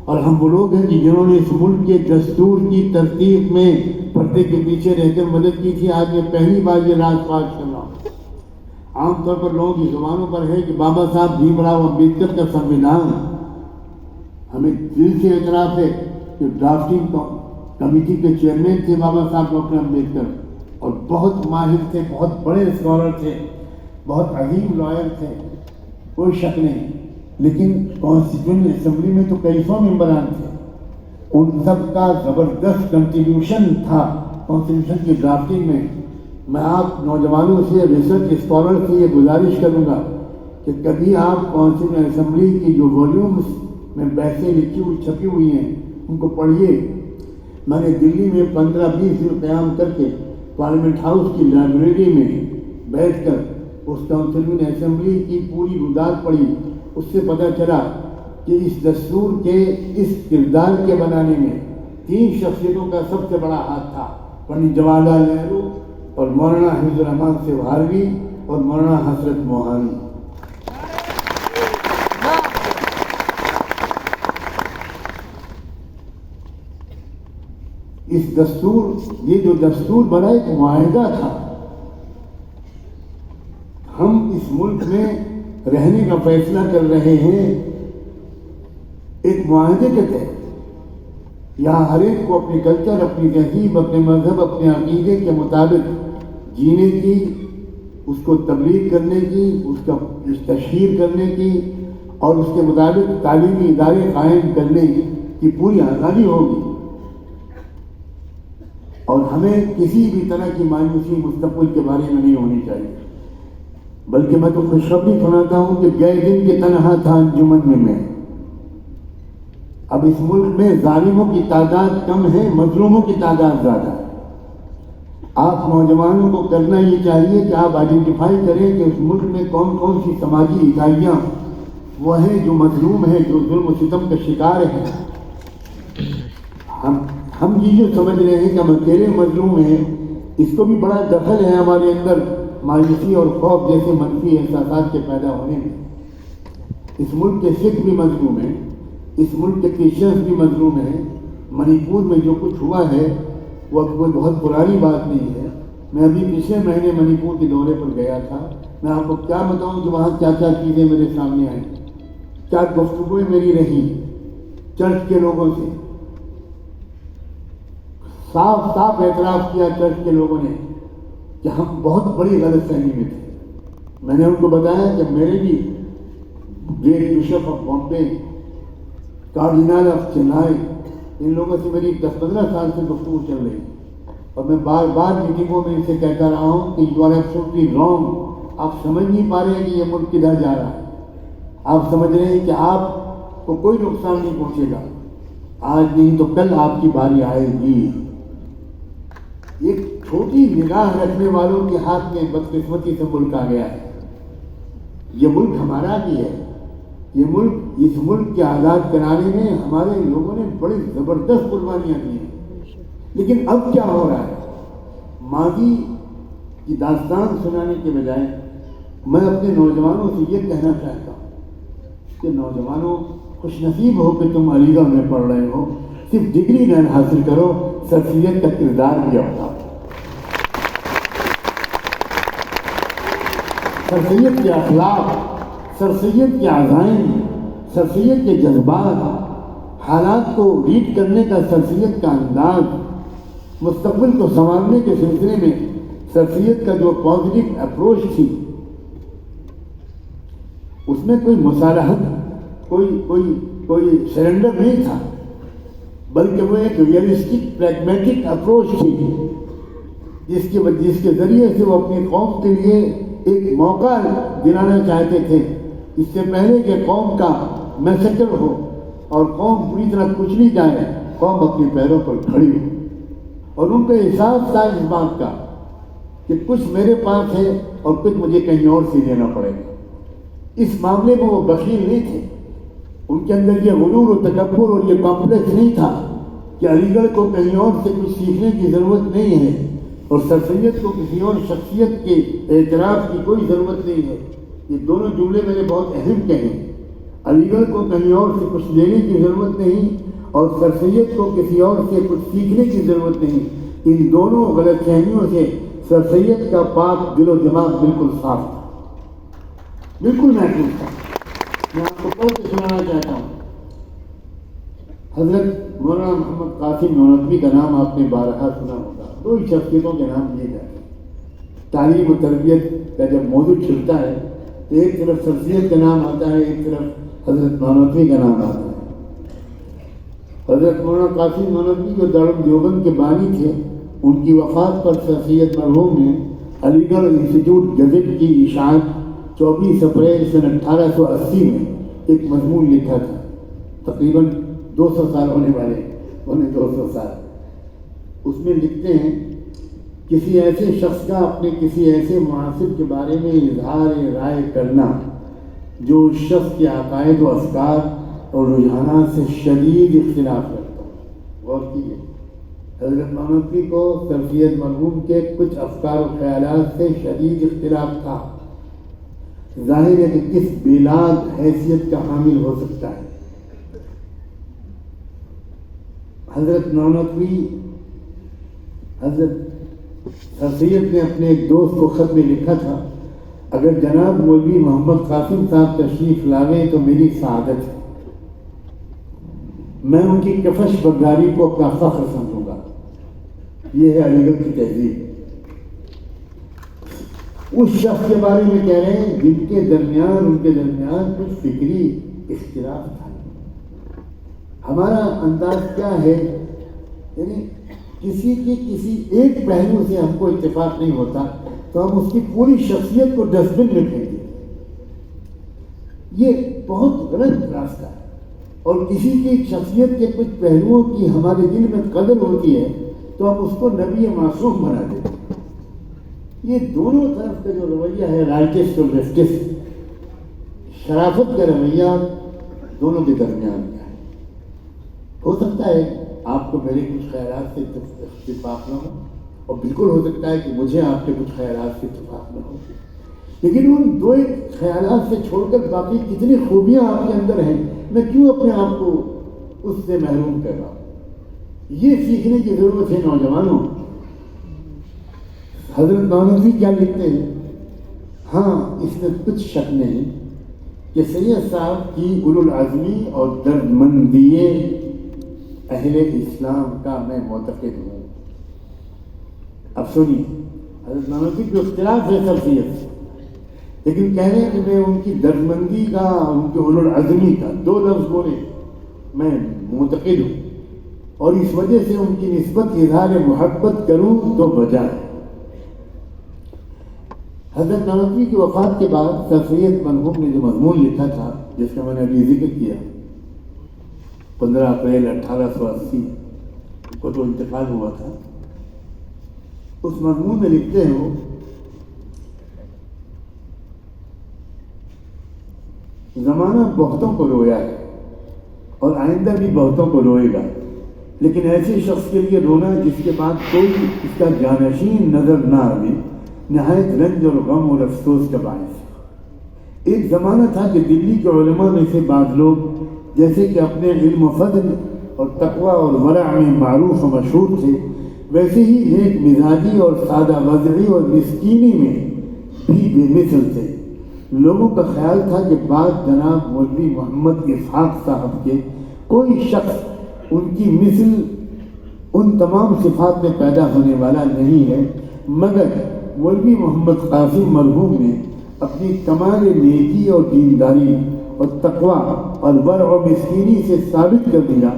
اور ہم وہ لوگ ہیں کہ جنہوں نے اس ملک کے دستور کی ترتیب میں پردے کے پیچھے رہ کر مدد کی تھی۔ آج میں پہلی بار یہ راز پاش کر رہا ہوں۔ عام طور پر لوگوں کی زبانوں پر ہے کہ بابا صاحب بھیم راؤ امبیڈکر کا سنویدھان، ہمیں دل سے اعتراف ہے کہ ڈرافٹنگ کمیٹی کے چیئرمین تھے بابا صاحب ڈاکٹر امبیڈکر، اور بہت ماہر تھے، بہت بڑے اسکالر تھے، بہت عظیم لائر تھے، کوئی شک نہیں، لیکن کانسٹیٹیوئنٹ اسمبلی میں تو کئی سو ممبران تھے، ان سب کا زبردست کنٹریبیوشن تھا کانسٹیٹیوشن کی ڈرافٹنگ میں۔ میں آپ نوجوانوں سے، ریسرچ اسکالر سے یہ گزارش کروں گا کہ کبھی آپ کانسٹیٹیوشن اسمبلی کی جو والیومز میں بحثیں لکھی ہوئی چھپی ہوئی ہیں ان کو پڑھیے۔ میں نے دلی میں 15-20 دن قیام کر کے پارلیمنٹ ہاؤس کی لائبریری میں بیٹھ کر اس کانسٹیٹیوشن اسمبلی کی پوری گزار پڑھی۔ اس سے پتہ چلا کہ اس دستور کے اس کردار کے بنانے میں 3 شخصیتوں کا سب سے بڑا ہاتھ تھا، پنڈت جواہر لال نہرو اور مولانا حفیظ الرحمان سیوہاروی اور مولانا حسرت موہانی۔ یہ جو دستور بنا ایک معاہدہ تھا، ہم اس ملک میں رہنے کا فیصلہ کر رہے ہیں ایک معاہدے کے تحت۔ یہاں ہر ایک کو اپنی کلچر، اپنی تہذیب، اپنے مذہب، اپنے عقیدے کے مطابق جینے کی، اس کو تبلیغ کرنے کی، اس کا تشہیر کرنے کی، اور اس کے مطابق تعلیمی ادارے قائم کرنے کی پوری آزادی ہوگی، اور ہمیں کسی بھی طرح کی مایوسی مستقبل کے بارے میں نہیں ہونی چاہیے۔ بلکہ میں تو خوشخبری سناتا ہوں کہ گئے دن کے تنہا تھا انجمن میں اب اس ملک میں ظالموں کی تعداد کم ہے، مظلوموں کی تعداد زیادہ ہے۔ آپ نوجوانوں کو کرنا یہ چاہیے کہ آپ آئیڈینٹیفائی کریں کہ اس ملک میں کون کون سی سماجی اکائیاں وہ ہیں جو مظلوم ہیں، جو ظلم و ستم کا شکار ہیں۔ ہم یہ جو سمجھ رہے ہیں کہ ہم اکیلے مظلوم ہیں، اس کو بھی بڑا دخل ہے ہمارے اندر مایوسی اور خوف جیسے منفی احساسات کے پیدا ہونے میں۔ اس ملک کے سکھ بھی مظلوم ہیں، اس ملک کے کرسچنس بھی مظلوم ہیں۔ منی پور میں جو کچھ ہوا ہے وہ کوئی بہت پرانی بات نہیں ہے۔ میں ابھی پچھلے مہینے منی پور کے دورے پر گیا تھا۔ میں آپ کو کیا بتاؤں کہ وہاں کیا کیا چیزیں میرے سامنے آئیں، کیا گفتگویں میری رہی چرچ کے لوگوں سے۔ صاف صاف اعتراف کیا چرچ کے لوگوں نے کہ ہم بہت بڑی غلط فہمی میں تھے۔ میں نے ان کو بتایا کہ میرے بھی great bishop of Bombay, cardinal of Chennai, ان لوگوں سے میری 10-15 سال سے گفتگو چل رہی، اور میں بار بار میٹنگوں میں ان سے کہتا رہا ہوں کہ یو آر ایبسولوٹلی رانگ، آپ سمجھ نہیں پا رہے ہیں کہ یہ ملک کدھر جا رہا ہے۔ آپ سمجھ رہے ہیں کہ آپ کو کوئی نقصان نہیں پہنچے گا، آج نہیں تو کل آپ کی باری آئے گی۔ ایک چھوٹی نگاہ رکھنے والوں کے ہاتھ میں بدقسمتی سے ملک آ گیا ہے۔ یہ ملک ہمارا بھی ہے، یہ ملک، اس ملک کے آزاد کرانے میں ہمارے لوگوں نے بڑی زبردست قربانیاں دی ہیں۔ لیکن اب کیا ہو رہا ہے؟ ماضی کی داستان سنانے کے بجائے میں اپنے نوجوانوں سے یہ کہنا چاہتا ہوں کہ نوجوانوں، خوش نصیب ہو کہ تم علی گڑھ میں پڑھ رہے ہو، صرف ڈگری نہ حاصل کرو، سر سید کا کردار بھی اپناؤ۔ سر سید کے اخلاق، سر سید کے عزائم، سر سید کے جذبات، حالات کو ریڈ کرنے کا سر سید کا انداز، مستقبل کو سنوارنے کے سلسلے میں سر سید کا جو پازیٹیو اپروچ تھی، اس میں کوئی مصالحت، کوئی سرنڈر نہیں تھا، بلکہ وہ ایک ریئلسٹک پریگمیٹک اپروچ تھی، جس کے ذریعے سے وہ اپنی قوم کے لیے ایک موقع دلانا چاہتے تھے، اس سے پہلے کہ قوم کا میسیکر ہو اور قوم پوری طرح کچلی جائے، قوم اپنے پیروں پر کھڑی ہو۔ اور ان کو احساس تھا اس بات کا کہ کچھ میرے پاس ہے اور کچھ مجھے کہیں اور سے دینا پڑے گا۔ اس معاملے میں وہ بخیل نہیں تھے، ان کے اندر یہ غرور و تکبر اور یہ کمپلیکس نہیں تھا کہ علی گڑھ کو کہیں اور سے کچھ سیکھنے کی ضرورت نہیں ہے اور سر سید کو کسی اور شخصیت کے اعتراف کی کوئی ضرورت نہیں ہے۔ یہ دونوں جملے میں نے بہت اہم کہے۔ علی گڑھ کو کہیں اور سے کچھ لینے کی ضرورت نہیں اور سر سید کو کسی اور سے کچھ سیکھنے کی ضرورت نہیں۔ ان دونوں غلط فہمیوں سے سر سید کا پاک دل و دماغ بالکل صاف تھا، بالکل محفوظ تھا۔ میں آپ کو پڑھ کے سنانا چاہتا ہوں۔ حضرت مولانا محمد قاسم نانوتوی کا نام آپ نے بارہا سنا ہوگا۔ دو ہی شخصیتوں کے نام لیے جاتے ہیں۔ تعلیم و تربیت کا جب موضوع چھڑتا ہے تو ایک طرف سر سید کا نام آتا ہے، ایک طرف حضرت نانوتوی کا نام آتا ہے۔ حضرت مولانا قاسم نانوتوی جو دارالعلوم دیوبند کے بانی تھے، ان کی وفات پر سر سید مرحوم نے علی گڑھ انسٹیٹیوٹ گزٹ کی اشاعت 24 اپریل سن 1880 میں ایک مضمون لکھا تھا، تقریباً 200 سال ہونے والے، 200 سال۔ اس میں لکھتے ہیں، کسی ایسے شخص کا اپنے کسی ایسے معاصر کے بارے میں اظہار رائے کرنا جو اس شخص کے عقائد و افکار اور رجحانات سے شدید اختلاف رکھتا ہو۔ غور کیجیے، حضرت نانوتوی کو سر سید مرحوم کے کچھ افکار و خیالات سے شدید اختلاف تھا۔ ظاہر ہے کہ کس بلاگ حیثیت کا حامل ہو سکتا ہے۔ حضرت نانوتوی، حضرت سر سید نے اپنے ایک دوست کو خط میں لکھا تھا، اگر جناب مولوی محمد قاسم صاحب تشریف لاویں تو میری سعادت ہے، میں ان کی کفش برداری کو اپنا فخر سمجھوں گا۔ یہ ہے علی گڑھ کی تہذیب۔ اس شخص کے بارے میں کہہ رہے ہیں جن کے درمیان، ان کے درمیان کچھ فکری اختلاف تھا۔ ہمارا انداز کیا ہے، یعنی کسی ایک پہلو سے ہم کو اتفاق نہیں ہوتا تو ہم اس کی پوری شخصیت کو ڈسٹ بن میں پھینک دیتے۔ یہ بہت غلط راستہ ہے، اور کسی کی شخصیت کے کچھ پہلوؤں کی ہمارے دل میں قدر ہوتی ہے تو ہم اس کو نبی معصوم بنا دیتے ہیں۔ یہ دونوں طرف کا جو رویہ ہے، رائٹسٹ اور لیفٹسٹ، شرافت کا رویہ دونوں کے درمیان کا ہے۔ ہو سکتا ہے آپ کو میرے کچھ خیالات سے اتفاق نہ ہو، اور بالکل ہو سکتا ہے کہ مجھے آپ کے کچھ خیالات سے اتفاق نہ ہو، لیکن ان دو ایک خیالات سے چھوڑ کر باقی کتنی خوبیاں آپ کے اندر ہیں، میں کیوں اپنے آپ کو اس سے محروم کر رہا ہوں؟ یہ سیکھنے کی ضرورت ہے نوجوانوں۔ حضرت نانوتوی کیا لکھتے ہیں؟ ہاں، اس میں کچھ شک نہیں کہ سید صاحب کی اولو العزمی اور درد مندی اہل اسلام کا میں معتقد ہوں۔ اب سنیے، حضرت نانوتوی کو اختلاف ہے سب سید سے، لیکن کہہ رہے ہیں کہ میں ان کی درد مندی کا، ان کے اولو العزمی کا، دو لفظ بولے، میں معتقد ہوں، اور اس وجہ سے ان کی نسبت اظہار محبت کروں تو بجائے۔ حضرت نانوتوی کی وفات کے بعد سر سید مرحوم نے جو مضمون لکھا تھا، جس کا میں نے ابھی ذکر کیا، 15 اپریل 1880 کو جو انتقال ہوا تھا، اس مضمون میں لکھتے ہیں وہ، زمانہ بہتوں کو رویا ہے اور آئندہ بھی بہتوں کو روئے گا، لیکن ایسے شخص کے لیے رونا جس کے بعد کوئی اس کا جانشین نظر نہ آئے نہایت رنج اور غم اور افسوس کا باعث ہے۔ ایک زمانہ تھا کہ دلی کے علماء میں سے بعض لوگ جیسے کہ اپنے علم و فضل اور تقوی اور ورع میں معروف و مشہور تھے، ویسے ہی نیک مزاجی اور سادہ وضعی اور مسکینی میں بھی بے مثل تھے۔ لوگوں کا خیال تھا کہ بعد جناب مولوی محمد اسحاق صاحب کے کوئی شخص ان کی مثل ان تمام صفات میں پیدا ہونے والا نہیں ہے، مگر مولوی محمد قاسم مرحوم نے اپنی کمال نیکی اور دینداری اور تقوی اور ورع و مسکینی سے ثابت کر دیا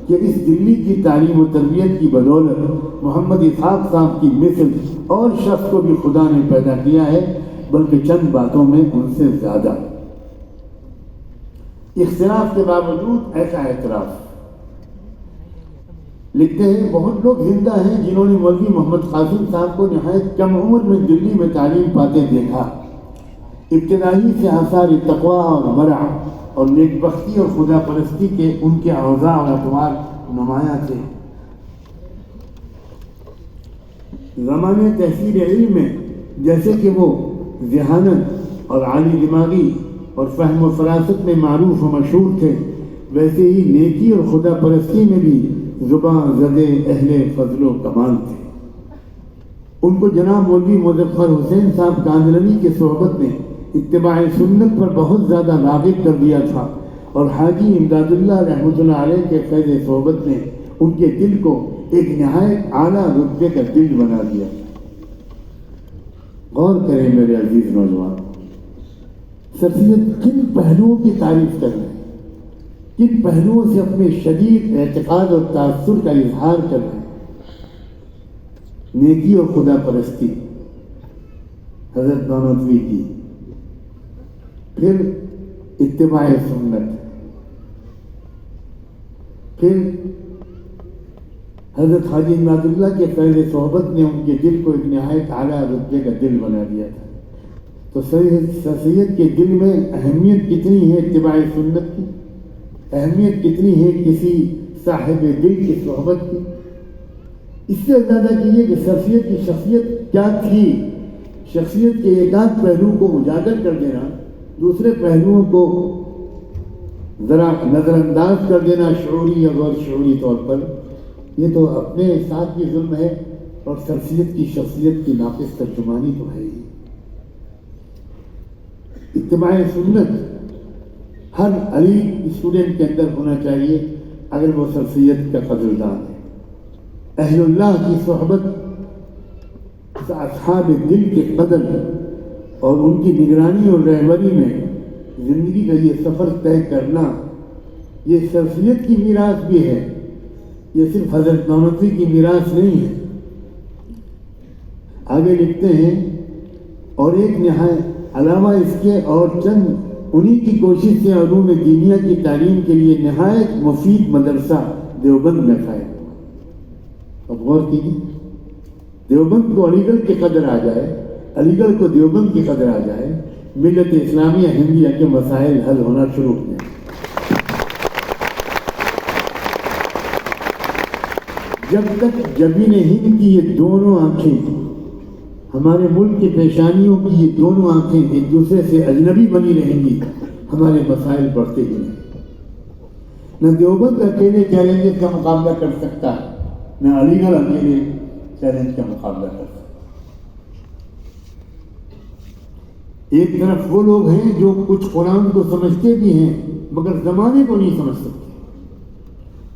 کہ اس دلی کی تعلیم و تربیت کی بدولت محمد اسحاق صاحب کی مثل اور شخص کو بھی خدا نے پیدا کیا ہے، بلکہ چند باتوں میں ان سے زیادہ۔ اختلاف کے باوجود ایسا اعتراف، لکھتے ہیں بہت لوگ زندہ ہیں جنہوں نے مولوی محمد قاسم صاحب کو نہایت کم عمر میں دلی میں تعلیم پاتے دیکھا۔ ابتدائی سے آثار تقوی اور ورع اور نیک بختی اور خدا پرستی کے ان کے اوضاع اور اطوار نمایاں تھے۔ زمانے تحصیل علم میں جیسے کہ وہ ذہانت اور عالی دماغی اور فہم و فراست میں معروف و مشہور تھے، ویسے ہی نیکی اور خدا پرستی میں بھی زبان زدے اہل فضل و کمال تھے۔ ان کو جناب مولوی مظفر حسین صاحب کاندھلوی کے صحبت میں اتباع سنت پر بہت زیادہ راغب کر دیا تھا، اور حاجی امداد اللہ رحمۃ اللہ علیہ کے فیض صحبت نے ان کے دل کو ایک نہایت اعلیٰ رتبے کا دل بنا دیا۔ غور کریں میرے عزیز نوجوان، سر سید کن پہلوؤں کی تعریف کر رہے ہیں، کن پہلوؤں سے اپنے شدید اعتقاد اور تاثر کا اظہار کر رہے ہیں۔ نیکی اور خدا پرستی حضرت نانوتوی کی، پھر اتباع سنت، پھر حضرت حاجی امداد اللہ کے فیض صحبت نے ان کے دل کو ایک نہایت اعلیٰ رتبے کا دل بنا دیا تھا۔ تو سر سید کے دل میں اہمیت کتنی ہے اتباع سنت کی، اہمیت کتنی ہے کسی صاحب دل کی صحبت کی۔ اس سے زیادہ کیجیے کہ سر سید کی شخصیت کیا تھی۔ شخصیت کے ایک آدھ پہلو کو اجاگر کر دینا، دوسرے پہلوؤں کو ذرا نظر انداز کر دینا شعوری یا غیر شعوری طور پر، یہ تو اپنے ساتھ بھی ظلم ہے، اور سر سید کی شخصیت کی ناقص ترجمانی تو ہے ہی۔ اتباع سنت ہر علی اسٹوڈنٹ کے اندر ہونا چاہیے اگر وہ سر سید کا قدردان ہے۔ اہل اللہ کی صحبت، اصحاب دل کے قدر اور ان کی نگرانی اور رہبری میں زندگی کا یہ سفر طے کرنا، یہ سر سید کی میراث بھی ہے، یہ صرف حضرت نانوتوی کی میراث نہیں ہے۔ آگے لکھتے ہیں، اور ایک نہایت علاوہ اس کے اور چند انہی کی کوشش سے علوم دینیہ کی تعلیم کے لیے نہایت مفید مدرسہ دیوبند میں قائم ہوا۔ اب غور کیجیے، دیوبند کو علی گڑھ کی قدر آ جائے، علی گڑھ کو دیوبند کی قدر آ جائے، ملت اسلامیہ ہندیہ کے مسائل حل ہونا شروع ہو جائیں۔ جب تک جبین ہند کی یہ دونوں آنکھیں، ہمارے ملک کی پیشانیوں کی یہ دونوں آنکھیں ایک دوسرے سے اجنبی بنی رہیں گی، ہمارے مسائل بڑھتے ہی نہیں۔ نہ دیوبند اکیلے چیلنجز کا مقابلہ کر سکتا ہے، نہ علی گڑھ اکیلے چیلنج کا مقابلہ کر سکتا۔ ایک طرف وہ لوگ ہیں جو کچھ قرآن کو سمجھتے بھی ہیں مگر زمانے کو نہیں سمجھ سکتے،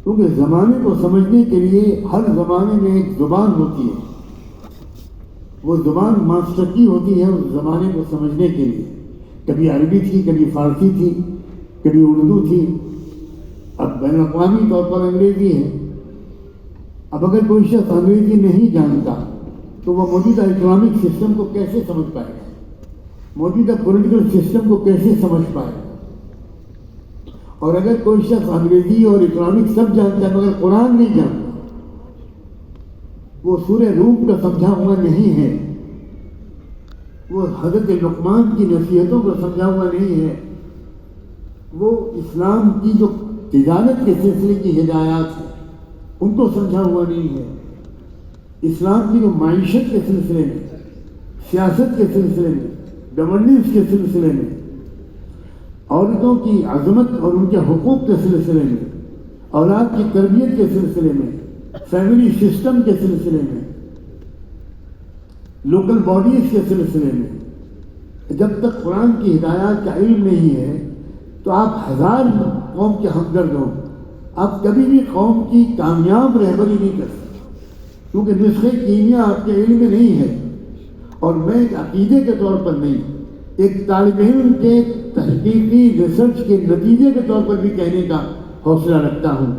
کیونکہ زمانے کو سمجھنے کے لیے ہر زمانے میں ایک زبان ہوتی ہے، وہ زبان ماسٹر کی ہوتی ہے اس زمانے کو سمجھنے کے لیے۔ کبھی عربی تھی، کبھی فارسی تھی، کبھی اردو تھی، اب بین الاقوامی طور پر انگریزی ہے۔ اب اگر کوئی شخص انگریزی نہیں جانتا تو وہ موجودہ اکنامک سسٹم کو کیسے سمجھ پائے گا، موجودہ پولیٹیکل سسٹم کو کیسے سمجھ پائے گا؟ اور اگر کوئی شخص انگریزی اور اکنامک سب جانتا ہے مگر قرآن نہیں جانتا، وہ سورہ روم کا سمجھا ہوا نہیں ہے، وہ حضرت لقمان کی نصیحتوں کو سمجھا ہوا نہیں ہے، وہ اسلام کی جو تجارت کے سلسلے کی ہدایات ہیں ان کو سمجھا ہوا نہیں ہے، اسلام کی جو معیشت کے سلسلے میں، سیاست کے سلسلے میں، گورننس کے سلسلے میں، عورتوں کی عظمت اور ان کے حقوق کے سلسلے میں، اولاد کی تربیت کے سلسلے میں، فیملی سسٹم کے سلسلے میں، لوکل باڈیز کے سلسلے میں، جب تک قرآن کی ہدایات کا علم نہیں ہے تو آپ ہزار قوم کے ہمدرد ہوں، آپ کبھی بھی قوم کی کامیاب رہبری نہیں کر سکتے، کیونکہ نسخے کیمیا آپ کے علم میں نہیں ہے۔ اور میں ایک عقیدے کے طور پر نہیں، ایک طالب علم کے تحقیقی ریسرچ کے نتیجے کے طور پر بھی کہنے کا حوصلہ رکھتا ہوں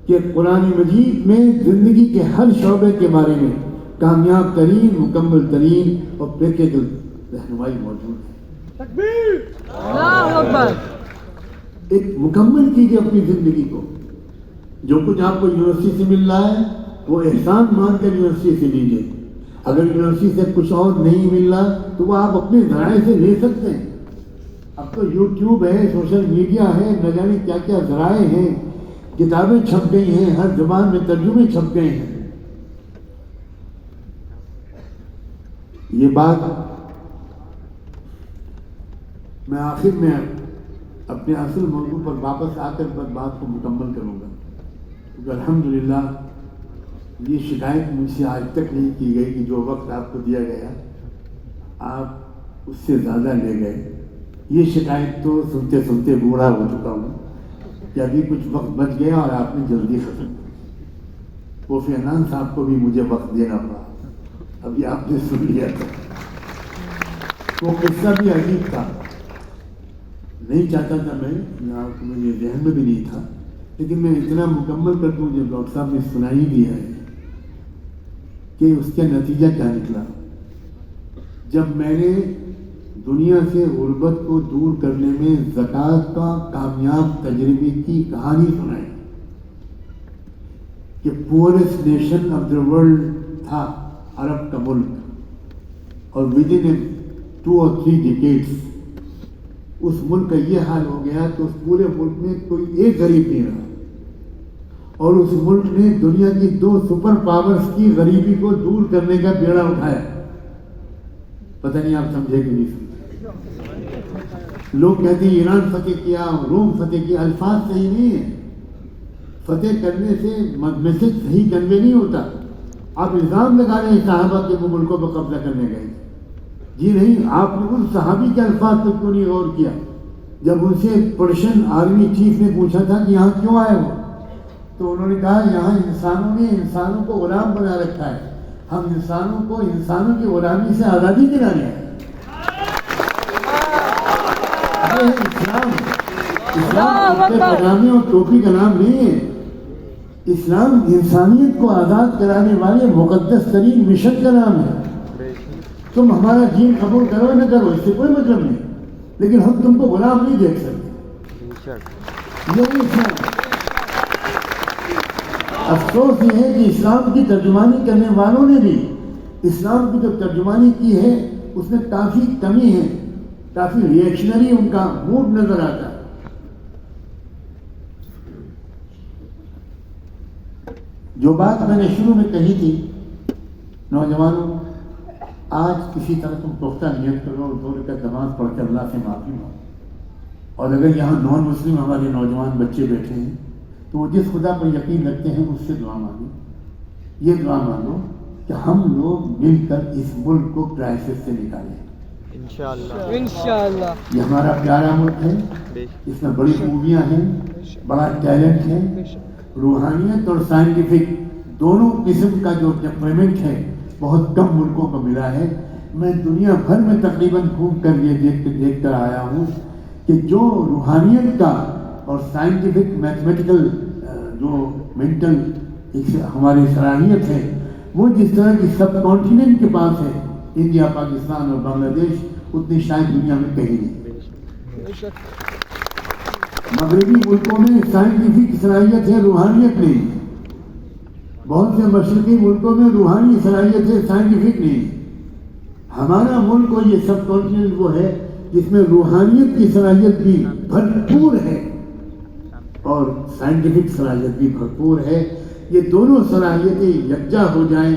کہ قرآن مجید میں زندگی کے ہر شعبے کے بارے میں کامیاب ترین، مکمل ترین اور پریکٹیکل رہنمائی موجود ہے۔ تکبیر! اللہ اکبر! ایک مکمل کیجیے اپنی زندگی کو، جو کچھ آپ کو یونیورسٹی سے مل رہا ہے وہ احسان مان کر یونیورسٹی سے لیجیے، اگر یونیورسٹی سے کچھ اور نہیں مل رہا تو وہ آپ اپنے ذرائع سے لے سکتے ہیں۔ اب تو یوٹیوب ہے، سوشل میڈیا ہے، نہ جانے کیا کیا ذرائع ہیں، کتابیں چھپ گئی ہیں، ہر زبان میں ترجمے چھپ گئے ہیں۔ یہ بات میں آخر میں اپنے اصل موضوع پر واپس آ کر بات کو مکمل کروں گا، کیونکہ الحمدللہ یہ شکایت مجھ سے آج تک نہیں کی گئی کہ جو وقت آپ کو دیا گیا آپ اس سے زیادہ لے گئے۔ یہ شکایت تو سنتے سنتے بوڑھا ہو چکا ہوں کہ ابھی کچھ وقت بچ گیا اور آپ نے جلدی ختم کر۔ کوفی عنان صاحب کو بھی مجھے وقت دینا پڑا، ابھی آپ نے سن لیا تھا، وہ قصہ بھی عجیب تھا، نہیں چاہتا تھا میں، مجھے ذہن میں بھی نہیں تھا، لیکن میں اتنا مکمل کر دوں جو ڈاکٹر صاحب نے سنائی دیا ہے کہ اس کا نتیجہ کیا نکلا۔ جب میں نے دنیا سے غربت کو دور کرنے میں زکوٰۃ کا کامیاب تجربے کی کہانی سنائی کہ poorest nation of the world تھا عرب کا ملک، اور ود ان 2 or 3 decades اس ملک کا یہ حال ہو گیا کہ اس پورے ملک میں کوئی ایک غریب نہیں رہا، اور اس ملک نے دنیا کی 2 سپر پاورز کی غریبی کو دور کرنے کا بیڑا اٹھایا۔ پتہ نہیں آپ سمجھے کہ نہیں سمجھے؟ لوگ کہتے ہیں ایران فتح کیا، روم فتح کیا، الفاظ صحیح نہیں ہے، فتح کرنے سے میسج صحیح کنوے نہیں ہوتا۔ آپ الزام لگا رہے ہیں صحابہ کے وہ ملکوں پر قبضہ کرنے گئے، جی نہیں، آپ نے ان صحابی کے الفاظ پر کیوں نہیں غور کیا؟ جب ان سے پرشین آرمی چیف نے پوچھا تھا کہ یہاں کیوں آئے ہو، تو انہوں نے کہا یہاں انسانوں نے انسانوں کو غلام بنا رکھا ہے، ہم انسانوں کو انسانوں کی غلامی سے آزادی دلانے ہیں۔ یہ ہے اسلام۔ اسلام پاجامے اور ٹوپی کا نام نہیں ہے، اسلام انسانیت کو آزاد کرانے والے مقدس ترین مشن کا نام ہے۔ تم ہمارا دین قبول کرو نہ کرو اس سے کوئی مطلب نہیں، لیکن ہم تم کو غلام نہیں دیکھ سکتے۔ یہی اسلام۔ افسوس یہ ہے کہ اسلام کی ترجمانی کرنے والوں نے بھی اسلام کی جو ترجمانی کی ہے اس میں کافی کمی ہے، کافی ریئیکشنری ان کا موڈ نظر آتا ہے۔ جو بات میں نے شروع میں کہی تھی، نوجوانوں آج کسی طرح تم پختہ نیت کرو اور 2 رکعت نماز پڑھ کے اللہ سے معافی مانگو، اور اگر یہاں نان مسلم ہمارے نوجوان بچے بیٹھے ہیں تو وہ جس خدا پر یقین رکھتے ہیں اس سے دعا مانگو، یہ دعا مانگو کہ ہم لوگ مل کر اس ملک کو کرائسس سے نکالیں۔ انشاءاللہ یہ ہمارا پیارا ملک ہے، اس میں بڑی خوبیاں ہیں، بڑا ٹیلنٹ ہے، روحانیت اور سائنٹیفک دونوں قسم کا جو ٹیمپرمنٹ ہے بہت کم ملکوں کو ملا ہے۔ میں دنیا بھر میں تقریباً گھوم کر یہ دیکھ کر آیا ہوں کہ جو روحانیت کا اور سائنٹیفک میتھمیٹیکل جو مینٹل ہماری صلاحیت ہے وہ جس طرح کی سب کانٹیننٹ کے پاس ہے، انڈیا، پاکستان اور بنگلہ دیش، اتنی شاید دنیا میں کہیں نہیں۔ مغربی ملکوں میں سائنٹیفک صلاحیت ہے، روحانیت نہیں۔ بہت سے مشرقی ملکوں میں روحانی صلاحیت ہے، سائنٹیفک نہیں۔ ہمارا ملک اور یہ سب کانٹیننٹ وہ ہے جس میں روحانیت کی صلاحیت بھی بھرپور ہے اور سائنٹیفک صلاحیت بھی بھرپور ہے۔ یہ دونوں صلاحیتیں یکجا ہو جائیں،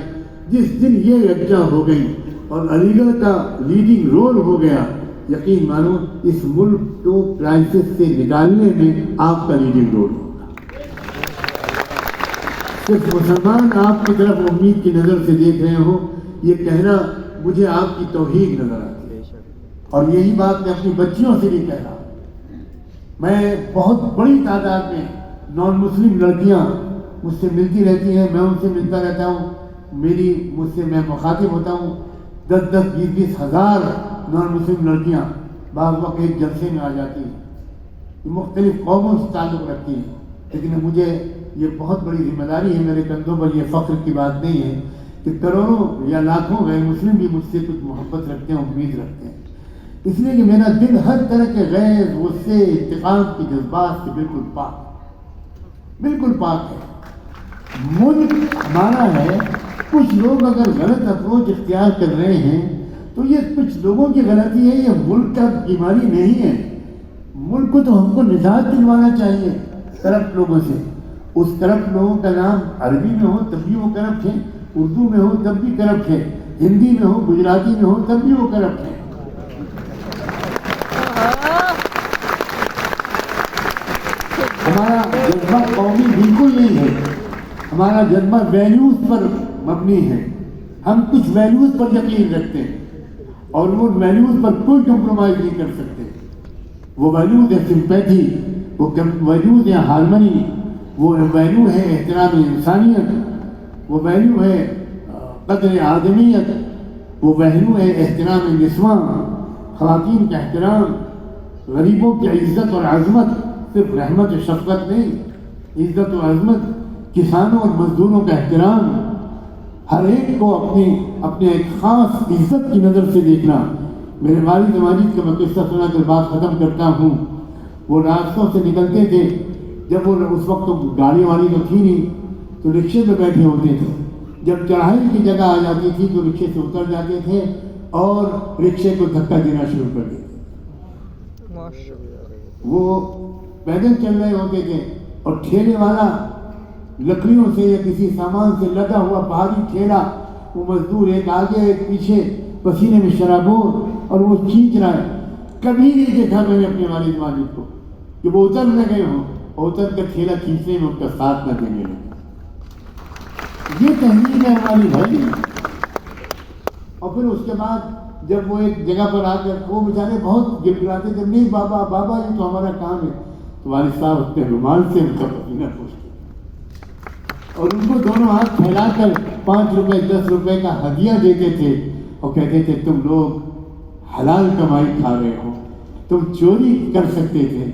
جس دن یہ یکجا ہو گئی اور علی گڑھ کا لیڈنگ رول ہو گیا، یقین مانو اس ملک کو کرائسس سے نکالنے میں آپ کا لیڈنگ رول ہوگا۔ صرف مسلمان آپ کی طرف امید کی نظر سے دیکھ رہے ہوں، یہ کہنا مجھے آپ کی توہین نظر آتی ہے، اور یہی بات میں اپنی بچیوں سے بھی کہہ رہا ہوں۔ میں بہت بڑی تعداد میں نان مسلم لڑکیاں مجھ سے ملتی رہتی ہیں، میں ان سے ملتا رہتا ہوں، مجھ سے میں مخاطب ہوتا ہوں۔ 10-10 20-20 ہزار نان مسلم لڑکیاں بعض وقت ایک جلسے میں آ جاتی ہیں، مختلف قوموں سے تعلق رکھتی ہیں، لیکن مجھے یہ بہت بڑی ذمہ داری ہے، میرے کندھوں پر یہ فخر کی بات نہیں ہے کہ کروڑوں یا لاکھوں غیر مسلم بھی مجھ سے کچھ محبت رکھتے ہیں، امید رکھتے ہیں، اس لیے کہ میرا دل ہر طرح کے غیر، غصے، انتقام کے جذبات سے بالکل پاک ہے۔ ملک ہمارا ہے، کچھ لوگ اگر غلط اپروچ اختیار کر رہے ہیں تو یہ کچھ لوگوں کی غلطی ہے، یہ ملک کا بیماری نہیں ہے۔ ملک کو تو ہم کو نجات دلوانا چاہیے کرپٹ لوگوں سے۔ اس کرپٹ لوگوں کا نام عربی میں ہو تب بھی وہ کرپٹ ہے، اردو میں ہو تب بھی کرپٹ ہے، ہندی میں ہو، گجراتی میں ہو تب بھی وہ کرپٹ ہے۔ ہمارا جذبہ قومی بالکل نہیں ہے، ہمارا جذبہ ویلیوز پر مبنی ہے۔ ہم کچھ ویلیوز پر یقین رکھتے ہیں اور وہ ویلیوز پر کوئی کمپرومائز نہیں کر سکتے۔ وہ ویلیوز ہے سمپیتھی، وہ ویلیوز ہے ہارمنی، وہ ویلیو ہے احترام انسانیت، وہ ویلیو ہے قدر آدمیت، وہ ویلیو ہے احترام نسواں، خواتین کا احترام، غریبوں کی عزت اور عظمت، صرف رحمت و شفقت نہیں، عزت و عظمت، کسانوں اور مزدوروں کا احترام، ہر ایک کو اپنے ایک خاص عزت کی نظر سے دیکھنا۔ میرے والد ماجد کا میں قصہ سنا کر بات ختم کرتا ہوں۔ وہ راستوں سے نکلتے تھے، جب وہ اس وقت تو گاڑی والی تو تھی نہیں، تو رکشے پہ بیٹھے ہوتے تھے۔ جب چڑھائی کی جگہ آ جاتی تھی تو رکشے سے اتر جاتے تھے اور رکشے کو دھکا دینا شروع کر دیتے۔ وہ پیدل چل رہے ہوتے تھے اور ٹھیلے والا لکڑیوں سے یا کسی سامان سے لدا ہوا بھاری ٹھیلا، وہ مزدور ایک آگے ایک پیچھے پسینے میں شرابور، اور وہ کھینچ رہا ہے۔ کبھی نہیں دیکھا میں نے اپنے والد ماجد کو کہ وہ اتر نہ گئے ہوں اور اتر کر ٹھیلا کھینچنے میں ان کا ساتھ نہ دینے لگے۔ یہ تحریک ہے ہماری بھائی۔ اور پھر اس کے بعد جب وہ ایک جگہ پر آ کر وہ بیچارے بہت گڑگڑاتے تھے، نہیں بابا یہ تو ہمارا کام ہے، تو والد صاحب اپنے رومال سے ان کا پسینہ پوچھتے اور ان کو دونوں ہاتھ پھیلا کر 5 روپے 10 روپے کا ہدیہ دیتے تھے اور کہتے تھے تم لوگ حلال کمائی کھا رہے ہو، تم چوری کر سکتے تھے،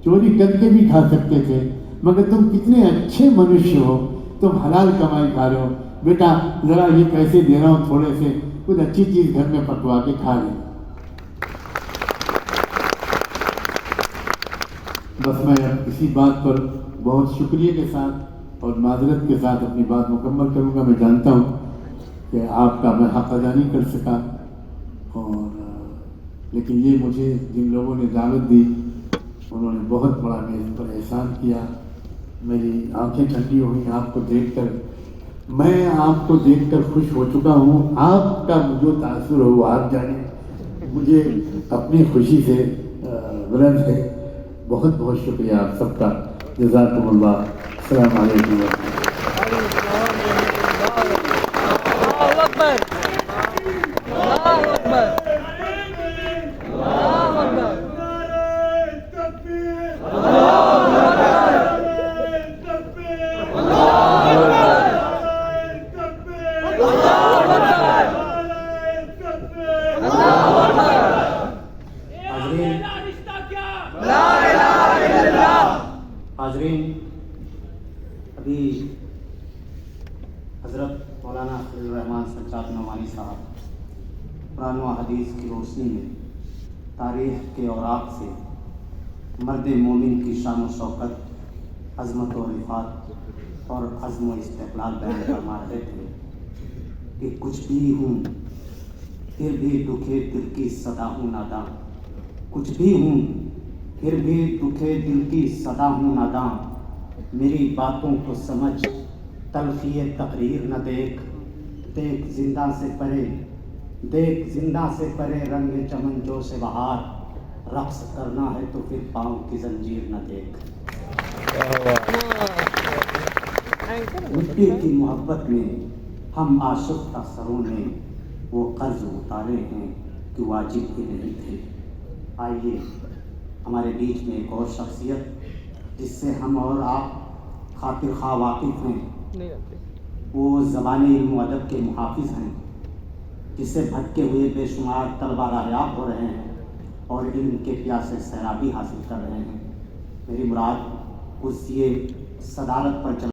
چوری کر کے بھی کھا سکتے تھے، مگر تم کتنے اچھے منشیہ ہو، تم حلال کمائی کھا رہے ہو، بیٹا ذرا یہ پیسے دے رہا ہوں، تھوڑے سے کچھ اچھی چیز گھر میں پکوا کے کھا لیں۔ بس میں اسی بات پر بہت شکریہ کے ساتھ اور معذرت کے ساتھ اپنی بات مکمل کروں گا۔ میں جانتا ہوں کہ آپ کا میں حق ادا نہیں کر سکا، اور لیکن یہ مجھے جن لوگوں نے دعوت دی انہوں نے بہت بڑا میرے پر احسان کیا۔ میری آنکھیں ٹھنڈی ہوئیں آپ کو دیکھ کر میں آپ کو دیکھ کر خوش ہو چکا ہوں، آپ کا جو تاثر ہو وہ آپ جانے، مجھے اپنی خوشی سے بلند ہے۔ بہت بہت شکریہ آپ سب کا، جزاکم اللہ۔ السلام علیکم اللہ اکبر، اللہ اکبر، اللہ اکبر، حاضرین، ابھی حضرت مولانا خلیل الرحمان سجاد نعمانی صاحب قرآن و حدیث کی روشنی میں تاریخ کے اوراق سے مرد مومن کی شان و شوکت، عظمت و رفعت اور عزم و استقلال بیان فرما رہے تھے کہ کچھ بھی ہوں پھر بھی دکھے دل کی صدا ہوں ناداں، کچھ بھی ہوں پھر بھی دکھے دل کی صدا ہوں ناداں، میری باتوں کو سمجھ تلخی تقریر نہ دیکھ، دیکھ زندہ سے پرے، دیکھ زندہ سے پرے رنگ چمن جو سے بہار، رقص کرنا ہے تو پھر پاؤں کی زنجیر نہ دیکھ۔ مٹی کی محبت میں ہم آشفتہ سروں نے وہ قرض اتارے ہیں کہ واجب ہی نہیں تھے۔ آئیے ہمارے بیچ میں ایک اور شخصیت جس سے ہم اور آپ خاطر خواہ واقف ہیں، وہ زبان علم و ادب کے محافظ ہیں، جس سے بھٹکے ہوئے بے شمار طلبہ راہیاب ہو رہے ہیں اور علم کے پیاسے سیرابی حاصل کر رہے ہیں۔ میری مراد کرسی صدارت پر